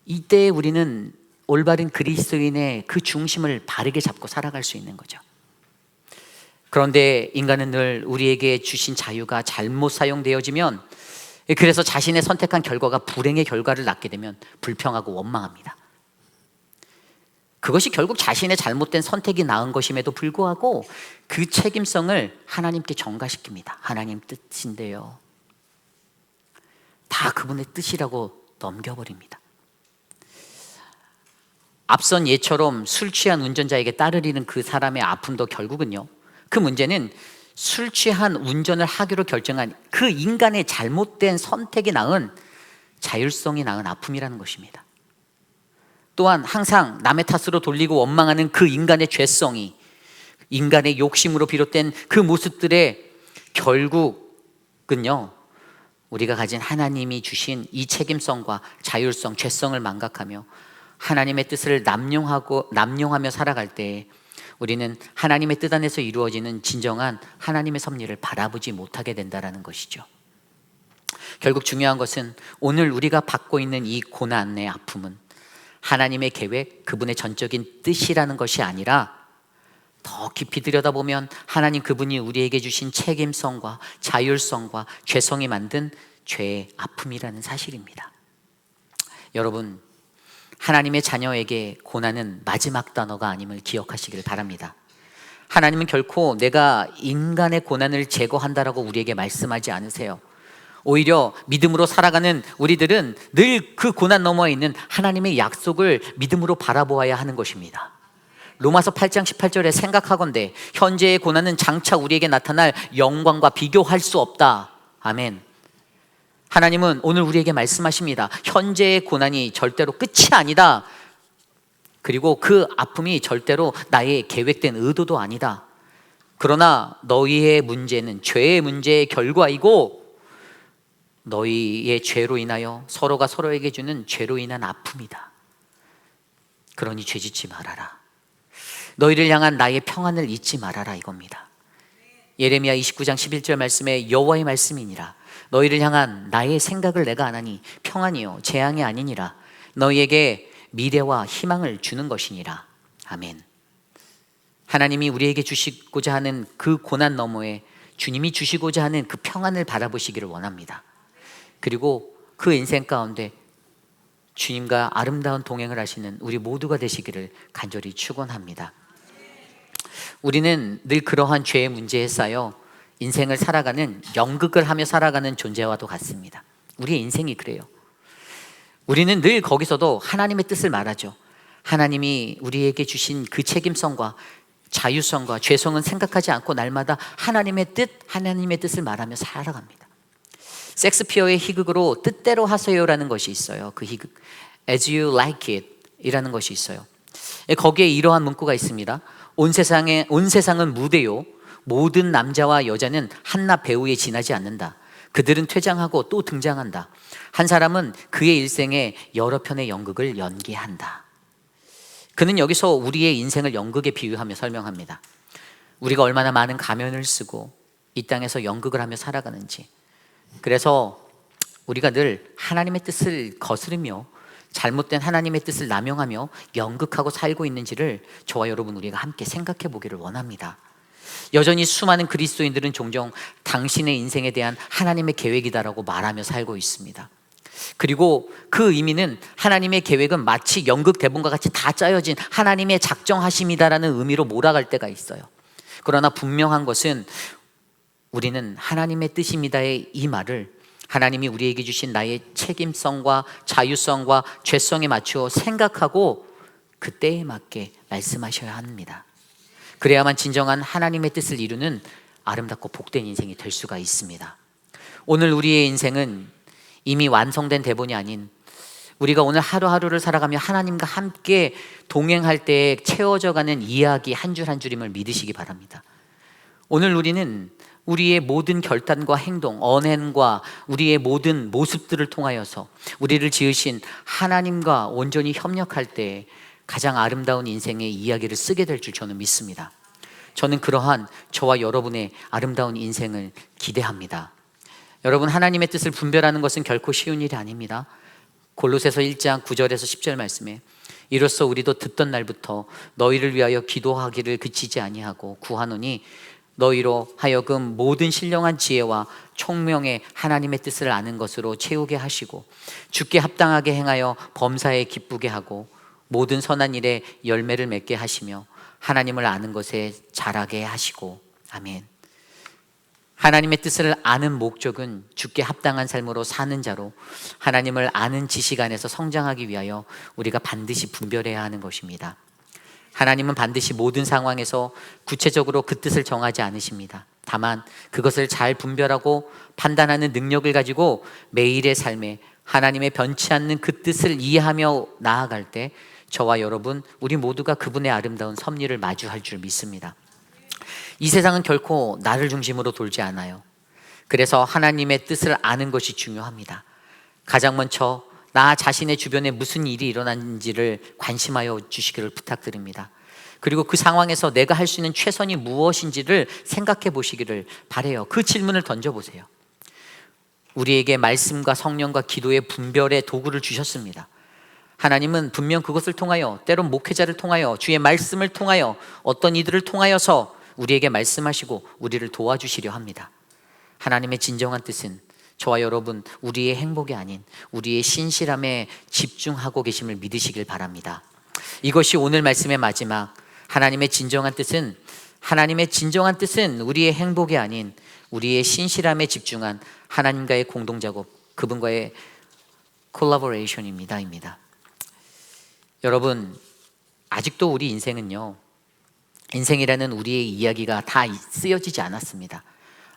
이때 우리는 올바른 그리스도인의 그 중심을 바르게 잡고 살아갈 수 있는 거죠. 그런데 인간은 늘 우리에게 주신 자유가 잘못 사용되어지면, 그래서 자신의 선택한 결과가 불행의 결과를 낳게 되면 불평하고 원망합니다. 그것이 결국 자신의 잘못된 선택이 낳은 것임에도 불구하고 그 책임성을 하나님께 전가시킵니다. 하나님 뜻인데요. 다 그분의 뜻이라고 넘겨버립니다. 앞선 예처럼 술 취한 운전자에게 따르리는 그 사람의 아픔도 결국은요, 그 문제는 술 취한 운전을 하기로 결정한 그 인간의 잘못된 선택이 낳은 자율성이 낳은 아픔이라는 것입니다. 또한 항상 남의 탓으로 돌리고 원망하는 그 인간의 죄성이 인간의 욕심으로 비롯된 그 모습들의 결국은요, 우리가 가진 하나님이 주신 이 책임성과 자율성, 죄성을 망각하며 하나님의 뜻을 남용하며 살아갈 때 우리는 하나님의 뜻 안에서 이루어지는 진정한 하나님의 섭리를 바라보지 못하게 된다는 것이죠. 결국 중요한 것은 오늘 우리가 받고 있는 이 고난의 아픔은 하나님의 계획, 그분의 전적인 뜻이라는 것이 아니라 더 깊이 들여다보면 하나님 그분이 우리에게 주신 책임성과 자율성과 죄성이 만든 죄의 아픔이라는 사실입니다. 여러분, 하나님의 자녀에게 고난은 마지막 단어가 아님을 기억하시길 바랍니다. 하나님은 결코 내가 인간의 고난을 제거한다라고 우리에게 말씀하지 않으세요. 오히려 믿음으로 살아가는 우리들은 늘 그 고난 너머에 있는 하나님의 약속을 믿음으로 바라보아야 하는 것입니다. 로마서 8장 18절에 생각하건대 현재의 고난은 장차 우리에게 나타날 영광과 비교할 수 없다. 아멘. 하나님은 오늘 우리에게 말씀하십니다. 현재의 고난이 절대로 끝이 아니다. 그리고 그 아픔이 절대로 나의 계획된 의도도 아니다. 그러나 너희의 문제는 죄의 문제의 결과이고 너희의 죄로 인하여 서로가 서로에게 주는 죄로 인한 아픔이다. 그러니 죄짓지 말아라. 너희를 향한 나의 평안을 잊지 말아라 이겁니다. 예레미야 29장 11절 말씀에 여호와의 말씀이니라. 너희를 향한 나의 생각을 내가 안 하니 평안이요 재앙이 아니니라. 너희에게 미래와 희망을 주는 것이니라. 아멘. 하나님이 우리에게 주시고자 하는 그 고난 너머에 주님이 주시고자 하는 그 평안을 바라보시기를 원합니다. 그리고 그 인생 가운데 주님과 아름다운 동행을 하시는 우리 모두가 되시기를 간절히 축원합니다. 우리는 늘 그러한 죄의 문제에 쌓여 인생을 살아가는, 연극을 하며 살아가는 존재와도 같습니다. 우리의 인생이 그래요. 우리는 늘 거기서도 하나님의 뜻을 말하죠. 하나님이 우리에게 주신 그 책임성과 자유성과 죄성은 생각하지 않고 날마다 하나님의 뜻을 말하며 살아갑니다. 섹스피어의 희극으로 뜻대로 하세요라는 것이 있어요. 그 희극 As you like it 이라는 것이 있어요. 거기에 이러한 문구가 있습니다. 온 세상은 무대요, 모든 남자와 여자는 한낱 배우에 지나지 않는다. 그들은 퇴장하고 또 등장한다. 한 사람은 그의 일생에 여러 편의 연극을 연기한다. 그는 여기서 우리의 인생을 연극에 비유하며 설명합니다. 우리가 얼마나 많은 가면을 쓰고 이 땅에서 연극을 하며 살아가는지. 그래서 우리가 늘 하나님의 뜻을 거스르며 잘못된 하나님의 뜻을 남용하며 연극하고 살고 있는지를 저와 여러분 우리가 함께 생각해 보기를 원합니다. 여전히 수많은 그리스도인들은 종종 당신의 인생에 대한 하나님의 계획이다라고 말하며 살고 있습니다. 그리고 그 의미는 하나님의 계획은 마치 연극 대본과 같이 다 짜여진 하나님의 작정하심이다라는 의미로 몰아갈 때가 있어요. 그러나 분명한 것은 우리는 하나님의 뜻입니다의 이 말을 하나님이 우리에게 주신 나의 책임성과 자유성과 죄성에 맞추어 생각하고 그때에 맞게 말씀하셔야 합니다. 그래야만 진정한 하나님의 뜻을 이루는 아름답고 복된 인생이 될 수가 있습니다. 오늘 우리의 인생은 이미 완성된 대본이 아닌, 우리가 오늘 하루하루를 살아가며 하나님과 함께 동행할 때에 채워져가는 이야기 한 줄 한 줄임을 믿으시기 바랍니다. 오늘 우리는 우리의 모든 결단과 행동, 언행과 우리의 모든 모습들을 통하여서 우리를 지으신 하나님과 온전히 협력할 때 가장 아름다운 인생의 이야기를 쓰게 될 줄 저는 믿습니다. 저는 그러한 저와 여러분의 아름다운 인생을 기대합니다. 여러분, 하나님의 뜻을 분별하는 것은 결코 쉬운 일이 아닙니다. 골로새서 1장 9절에서 10절 말씀에 이로써 우리도 듣던 날부터 너희를 위하여 기도하기를 그치지 아니하고 구하노니 너희로 하여금 모든 신령한 지혜와 총명의 하나님의 뜻을 아는 것으로 채우게 하시고 주께 합당하게 행하여 범사에 기쁘게 하고 모든 선한 일에 열매를 맺게 하시며 하나님을 아는 것에 자라게 하시고. 아멘. 하나님의 뜻을 아는 목적은 주께 합당한 삶으로 사는 자로 하나님을 아는 지식 안에서 성장하기 위하여 우리가 반드시 분별해야 하는 것입니다. 하나님은 반드시 모든 상황에서 구체적으로 그 뜻을 정하지 않으십니다. 다만 그것을 잘 분별하고 판단하는 능력을 가지고 매일의 삶에 하나님의 변치 않는 그 뜻을 이해하며 나아갈 때 저와 여러분, 우리 모두가 그분의 아름다운 섭리를 마주할 줄 믿습니다. 이 세상은 결코 나를 중심으로 돌지 않아요. 그래서 하나님의 뜻을 아는 것이 중요합니다. 가장 먼저 나 자신의 주변에 무슨 일이 일어나는지를 관심하여 주시기를 부탁드립니다. 그리고 그 상황에서 내가 할 수 있는 최선이 무엇인지를 생각해 보시기를 바라요. 그 질문을 던져보세요. 우리에게 말씀과 성령과 기도의 분별의 도구를 주셨습니다. 하나님은 분명 그것을 통하여, 때론 목회자를 통하여, 주의 말씀을 통하여, 어떤 이들을 통하여서 우리에게 말씀하시고 우리를 도와주시려 합니다. 하나님의 진정한 뜻은 저와 여러분, 우리의 행복이 아닌 우리의 신실함에 집중하고 계심을 믿으시길 바랍니다. 이것이 오늘 말씀의 마지막. 하나님의 진정한 뜻은 우리의 행복이 아닌 우리의 신실함에 집중한 하나님과의 공동작업, 그분과의 콜라보레이션입니다. 여러분, 아직도 우리 인생이라는 우리의 이야기가 다 쓰여지지 않았습니다.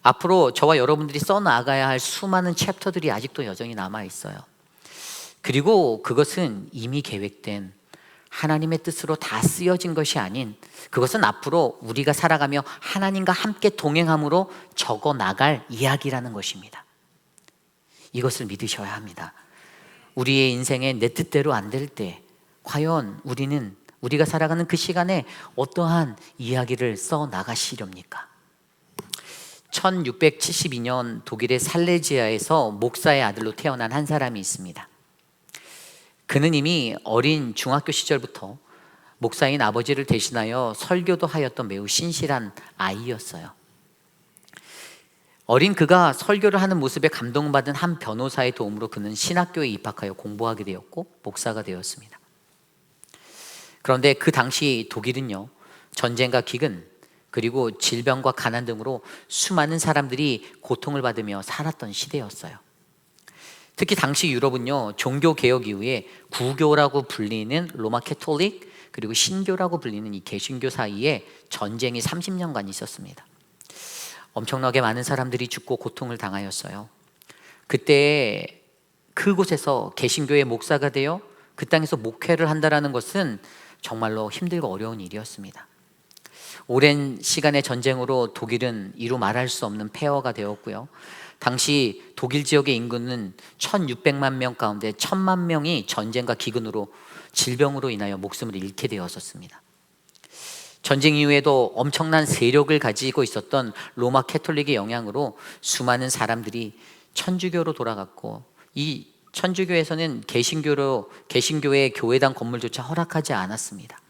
앞으로 저와 여러분들이 써나가야 할 수많은 챕터들이 아직도 여전히 남아있어요. 그리고 그것은 이미 계획된 하나님의 뜻으로 다 쓰여진 것이 아닌, 그것은 앞으로 우리가 살아가며 하나님과 함께 동행함으로 적어나갈 이야기라는 것입니다. 이것을 믿으셔야 합니다. 우리의 인생에 내 뜻대로 안 될 때 과연 우리가 살아가는 그 시간에 어떠한 이야기를 써나가시렵니까? 1672년 독일의 살레지아에서 목사의 아들로 태어난 한 사람이 있습니다. 그는 이미 어린 중학교 시절부터 목사인 아버지를 대신하여 설교도 하였던 매우 신실한 아이였어요. 어린 그가 설교를 하는 모습에 감동받은 한 변호사의 도움으로 그는 신학교에 입학하여 공부하게 되었고 목사가 되었습니다. 그런데 그 당시 독일은요, 전쟁과 기근 그리고 질병과 가난 등으로 수많은 사람들이 고통을 받으며 살았던 시대였어요. 특히 당시 유럽은요, 종교 개혁 이후에 구교라고 불리는 로마 캐톨릭 그리고 신교라고 불리는 이 개신교 사이에 전쟁이 30년간 있었습니다. 엄청나게 많은 사람들이 죽고 고통을 당하였어요. 그때 그곳에서 개신교의 목사가 되어 그 땅에서 목회를 한다는 것은 정말로 힘들고 어려운 일이었습니다. 오랜 시간의 전쟁으로 독일은 이루 말할 수 없는 폐허가 되었고요. 당시 독일 지역의 인구는 1600만 명 가운데 1000만 명이 전쟁과 기근으로 질병으로 인하여 목숨을 잃게 되었었습니다. 전쟁 이후에도 엄청난 세력을 가지고 있었던 로마 캐톨릭의 영향으로 수많은 사람들이 천주교로 돌아갔고, 이 천주교에서는 개신교의 교회당 건물조차 허락하지 않았습니다.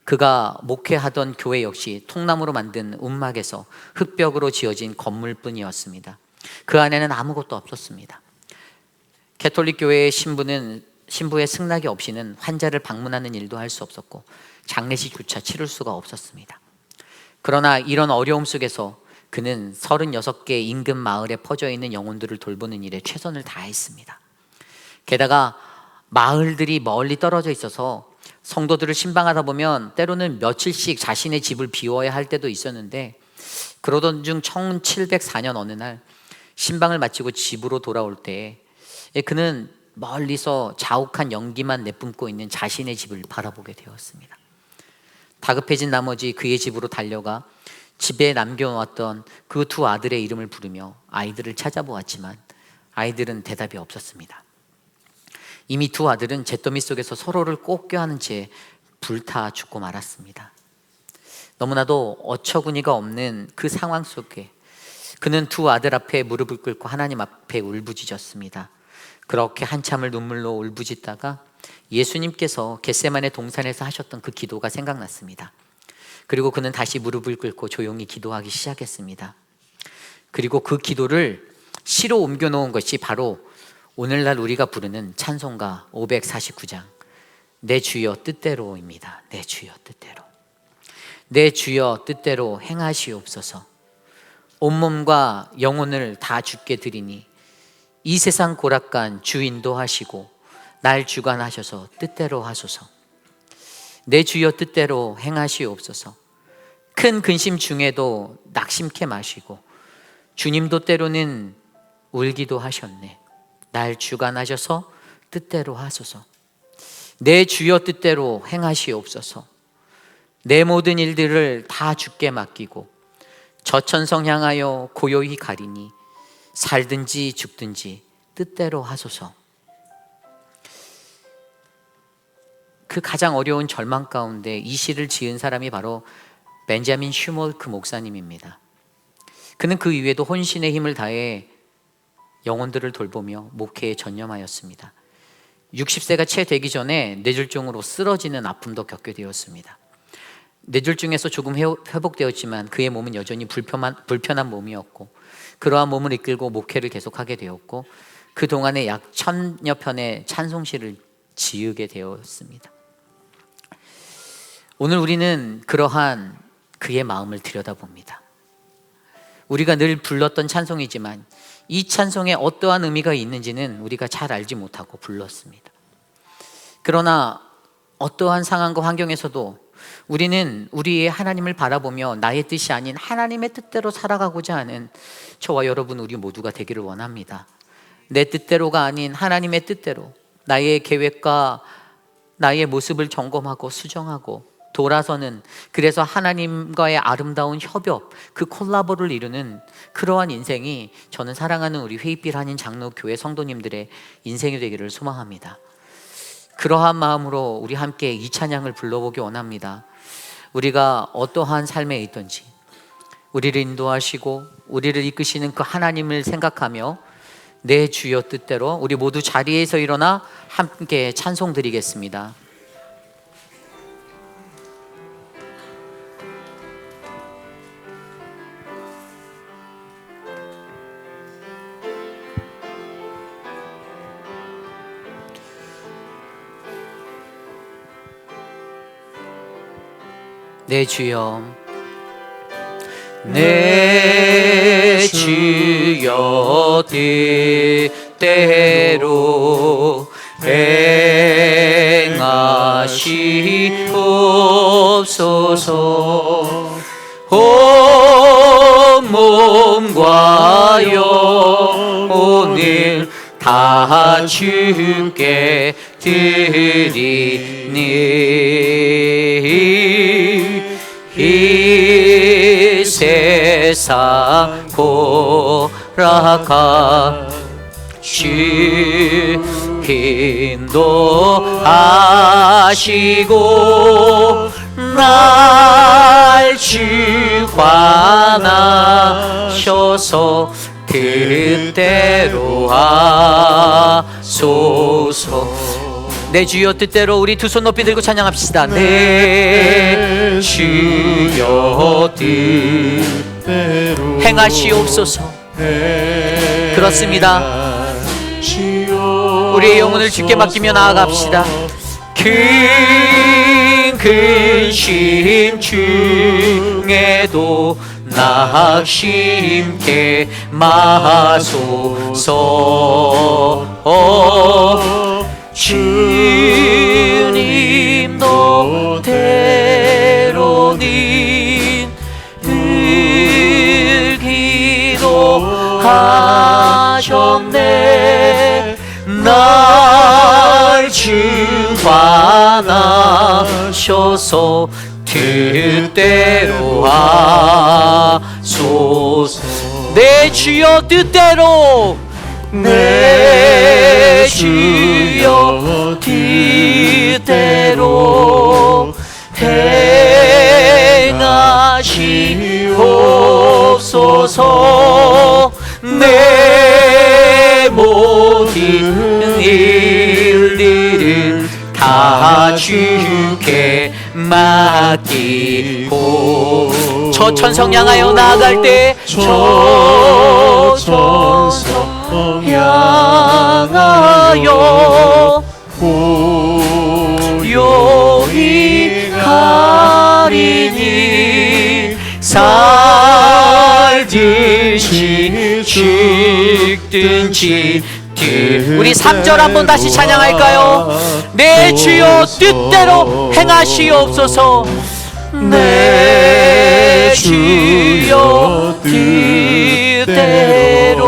그가 목회하던 교회 역시 통나무로 만든 움막에서 흙벽으로 지어진 건물뿐이었습니다. 그 안에는 아무것도 없었습니다. 캐톨릭 교회의 신부의 승낙이 없이는 환자를 방문하는 일도 할 수 없었고 장례식조차 치를 수가 없었습니다. 그러나 이런 어려움 속에서 그는 36개 인근 마을에 퍼져 있는 영혼들을 돌보는 일에 최선을 다했습니다. 게다가 마을들이 멀리 떨어져 있어서 성도들을 신방하다 보면 때로는 며칠씩 자신의 집을 비워야 할 때도 있었는데, 그러던 중 1704년 어느 날 신방을 마치고 집으로 돌아올 때 그는 멀리서 자욱한 연기만 내뿜고 있는 자신의 집을 바라보게 되었습니다. 다급해진 나머지 그의 집으로 달려가 집에 남겨놓았던 그 두 아들의 이름을 부르며 아이들을 찾아보았지만 아이들은 대답이 없었습니다. 이미 두 아들은 잿더미 속에서 서로를 꼭 껴안은 채 불타 죽고 말았습니다. 너무나도 어처구니가 없는 그 상황 속에 그는 두 아들 앞에 무릎을 꿇고 하나님 앞에 울부짖었습니다. 그렇게 한참을 눈물로 울부짖다가 예수님께서 겟세마네 동산에서 하셨던 그 기도가 생각났습니다. 그리고 그는 다시 무릎을 꿇고 조용히 기도하기 시작했습니다. 그리고 그 기도를 시로 옮겨놓은 것이 바로 오늘날 우리가 부르는 찬송가 549장 내 주여 뜻대로입니다. 내 주여 뜻대로. 내 주여 뜻대로 행하시옵소서. 온몸과 영혼을 다 주께 드리니 이 세상 고락간 주 인도하시고 날 주관하셔서 뜻대로 하소서. 내 주여 뜻대로 행하시옵소서. 큰 근심 중에도 낙심케 마시고 주님도 때로는 울기도 하셨네. 날 주관하셔서 뜻대로 하소서. 내 주여 뜻대로 행하시옵소서. 내 모든 일들을 다 주께 맡기고 저천성 향하여 고요히 가리니 살든지 죽든지 뜻대로 하소서. 그 가장 어려운 절망 가운데 이 시를 지은 사람이 바로 벤자민 슈몰크 목사님입니다. 그는 그 이후에도 혼신의 힘을 다해 영혼들을 돌보며 목회에 전념하였습니다. 60세가 채 되기 전에 뇌졸중으로 쓰러지는 아픔도 겪게 되었습니다. 뇌졸중에서 조금 회복되었지만 그의 몸은 여전히 불편한 몸이었고, 그러한 몸을 이끌고 목회를 계속하게 되었고, 그동안에 약 1000여 편의 찬송시를 지으게 되었습니다. 오늘 우리는 그러한 그의 마음을 들여다봅니다. 우리가 늘 불렀던 찬송이지만 이 찬송에 어떠한 의미가 있는지는 우리가 잘 알지 못하고 불렀습니다. 그러나 어떠한 상황과 환경에서도 우리는 우리의 하나님을 바라보며 나의 뜻이 아닌 하나님의 뜻대로 살아가고자 하는 저와 여러분 우리 모두가 되기를 원합니다. 내 뜻대로가 아닌 하나님의 뜻대로 나의 계획과 나의 모습을 점검하고 수정하고 돌아서는, 그래서 하나님과의 아름다운 협업, 그 콜라보를 이루는 그러한 인생이 저는 사랑하는 우리 회의빌 한인 장로교회 성도님들의 인생이 되기를 소망합니다. 그러한 마음으로 우리 함께 이 찬양을 불러보기 원합니다. 우리가 어떠한 삶에 있든지 우리를 인도하시고 우리를 이끄시는 그 하나님을 생각하며 내 주여 뜻대로 우리 모두 자리에서 일어나 함께 찬송 드리겠습니다. 내 주여, 내 주여 뜻대로 행하시옵소서. 온 몸과 영혼을 다 주께 드리니 이 세상 고락한 주 인도하시고 날 주관하셔서 뜻대로 하소서. 내 주여 뜻대로 우리 두 손 높이 들고 찬양합시다. 내 주여 뜻대로 행하시옵소서. 그렇습니다. 우리의 영혼을 주께 맡기며 나아갑시다. 큰 근심 중에도 낙심케 마소서. 주님도 때로는 늘 기도하셨네. 날 주관하셔서 뜻대로 하소서. 내 주여 뜻대로, 내 주여 뜻대로 행하시옵소서. 내 모든 일들을 다 주께 맡기고 저 천성 향하여 나아갈 때 저 천성 향하여 고요히 가리니 살든지 죽든지 우리 3절 한번 다시 찬양할까요? 내 주여 뜻대로 행하시옵소서. 내 주여 뜻대로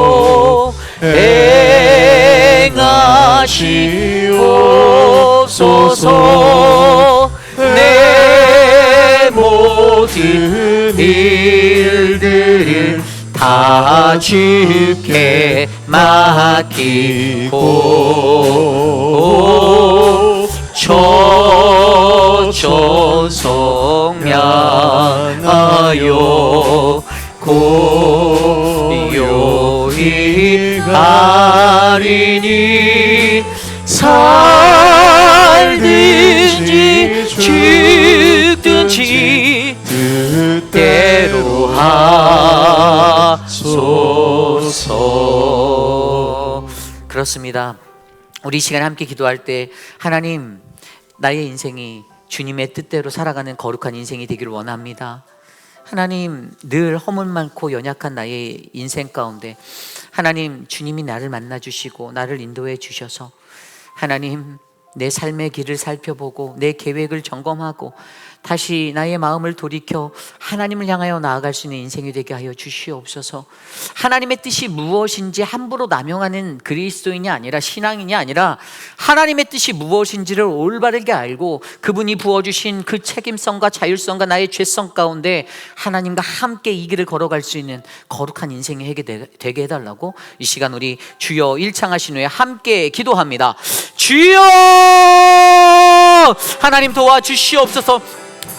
행하시옵소서. 내 모든 일들을 다 주께 맡기고 저 천성 향하여 고요히 가리니 살든지 죽든지 뜻대로 하소서. 그렇습니다. 우리 이 시간에 함께 기도할 때 하나님, 나의 인생이 주님의 뜻대로 살아가는 거룩한 인생이 되기를 원합니다. 하나님, 늘 허물 많고 연약한 나의 인생 가운데 하나님, 주님이 나를 만나주시고 나를 인도해 주셔서 하나님, 내 삶의 길을 살펴보고 내 계획을 점검하고 다시 나의 마음을 돌이켜 하나님을 향하여 나아갈 수 있는 인생이 되게 하여 주시옵소서. 하나님의 뜻이 무엇인지 함부로 남용하는 그리스도인이 아니라, 신앙인이 아니라 하나님의 뜻이 무엇인지를 올바르게 알고 그분이 부어주신 그 책임성과 자율성과 나의 죄성 가운데 하나님과 함께 이 길을 걸어갈 수 있는 거룩한 인생이 되게 해달라고 이 시간 우리 주여 일창하신 후에 함께 기도합니다. 주여, 하나님 도와주시옵소서.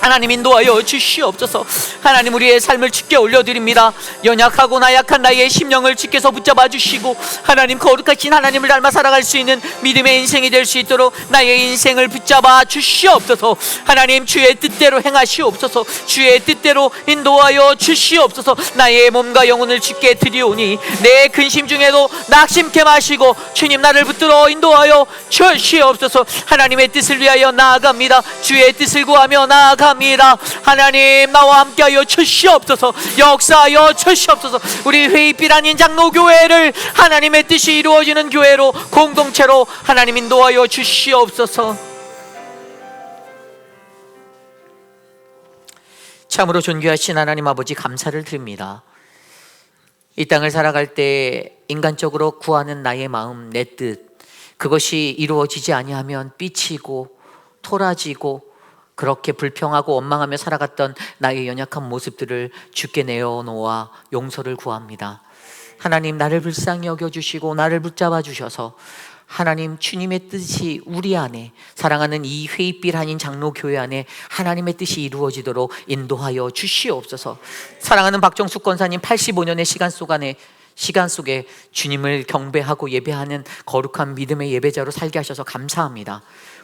하나님 인도하여 주시옵소서. 하나님 우리의 삶을 주께 올려드립니다. 연약하고 나약한 나의 심령을 주께서 붙잡아 주시고 하나님 거룩하신 하나님을 닮아 살아갈 수 있는 믿음의 인생이 될 수 있도록 나의 인생을 붙잡아 주시옵소서. 하나님 주의 뜻대로 행하시옵소서. 주의 뜻대로 인도하여 주시옵소서. 나의 몸과 영혼을 주께 드리오니 내 근심 중에도 낙심케 마시고 주님 나를 붙들어 인도하여 주시옵소서. 하나님의 뜻을 위하여 나아갑니다. 주의 뜻을 구하며 나아갑니다. 하나님 나와 함께하여 주시옵소서. 역사하여 주시옵소서. 우리 회의빛 아닌 장로교회를 하나님의 뜻이 이루어지는 교회로 공동체로 하나님 인도하여 주시옵소서. 참으로 존귀하신 하나님 아버지 감사를 드립니다. 이 땅을 살아갈 때 인간적으로 구하는 나의 마음, 내 뜻, 그것이 이루어지지 아니하면 삐치고 토라지고 그렇게 불평하고 원망하며 살아갔던 나의 연약한 모습들을 주께 내어놓아 용서를 구합니다. 하나님 나를 불쌍히 여겨주시고 나를 붙잡아 주셔서 하나님 주님의 뜻이 우리 안에 사랑하는 이 회의빛 아닌 장로교회 안에 하나님의 뜻이 이루어지도록 인도하여 주시옵소서. 사랑하는 박정숙 권사님 85년의 시간 속에 주님을 경배하고 예배하는 거룩한 믿음의 예배자로 살게 하셔서 감사합니다.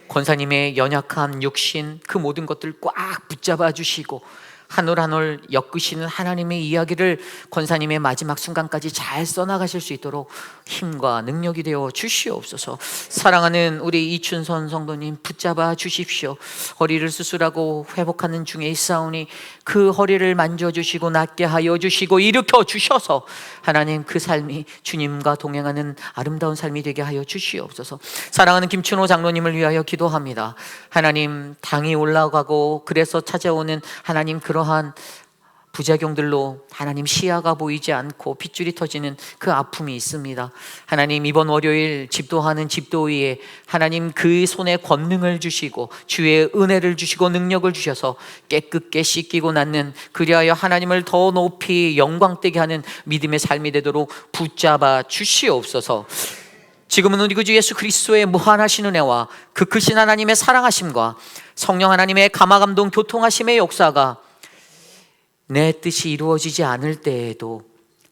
권사님의 연약한 육신 그 모든 것들 꽉 붙잡아 주시고 한 올 한 올 엮으시는 하나님의 이야기를 권사님의 마지막 순간까지 잘 써나가실 수 있도록 힘과 능력이 되어 주시옵소서. 사랑하는 우리 이춘선 성도님 붙잡아 주십시오. 허리를 수술하고 회복하는 중에 있사오니 그 허리를 만져주시고 낫게 하여 주시고 일으켜 주셔서 하나님 그 삶이 주님과 동행하는 아름다운 삶이 되게 하여 주시옵소서. 사랑하는 김춘호 장로님을 위하여 기도합니다. 하나님 당이 올라가고 그래서 찾아오는 하나님 그러한 부작용들로 하나님 시야가 보이지 않고 핏줄이 터지는 그 아픔이 있습니다. 하나님 이번 월요일 집도하는 집도위에 하나님 그 손에 권능을 주시고 주의 은혜를 주시고 능력을 주셔서 깨끗게 씻기고 낫는 그리하여 하나님을 더 높이 영광되게 하는 믿음의 삶이 되도록 붙잡아 주시옵소서. 지금은 우리 구주 예수 그리스도의 무한하신 은혜와 그 크신 하나님의 사랑하심과 성령 하나님의 감화감동 교통하심의 역사가 내 뜻이 이루어지지 않을 때에도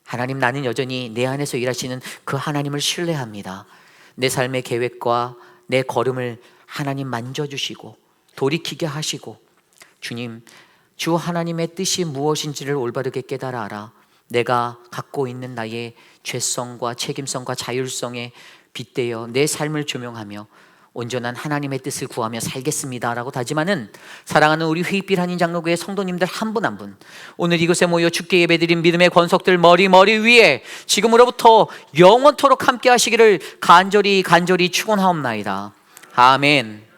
하나님 나는 여전히 내 안에서 일하시는 그 하나님을 신뢰합니다. 내 삶의 계획과 내 걸음을 하나님 만져주시고 돌이키게 하시고 주님 주 하나님의 뜻이 무엇인지를 올바르게 깨달아 알아 내가 갖고 있는 나의 죄성과 책임성과 자율성에 빗대어 내 삶을 조명하며 온전한 하나님의 뜻을 구하며 살겠습니다라고 다짐하는 사랑하는 우리 회의빛 한인 장로교회 성도님들 한 분 한 분 오늘 이곳에 모여 주께 예배드린 믿음의 권속들 머리 위에 지금으로부터 영원토록 함께 하시기를 간절히 축원하옵나이다. 아멘.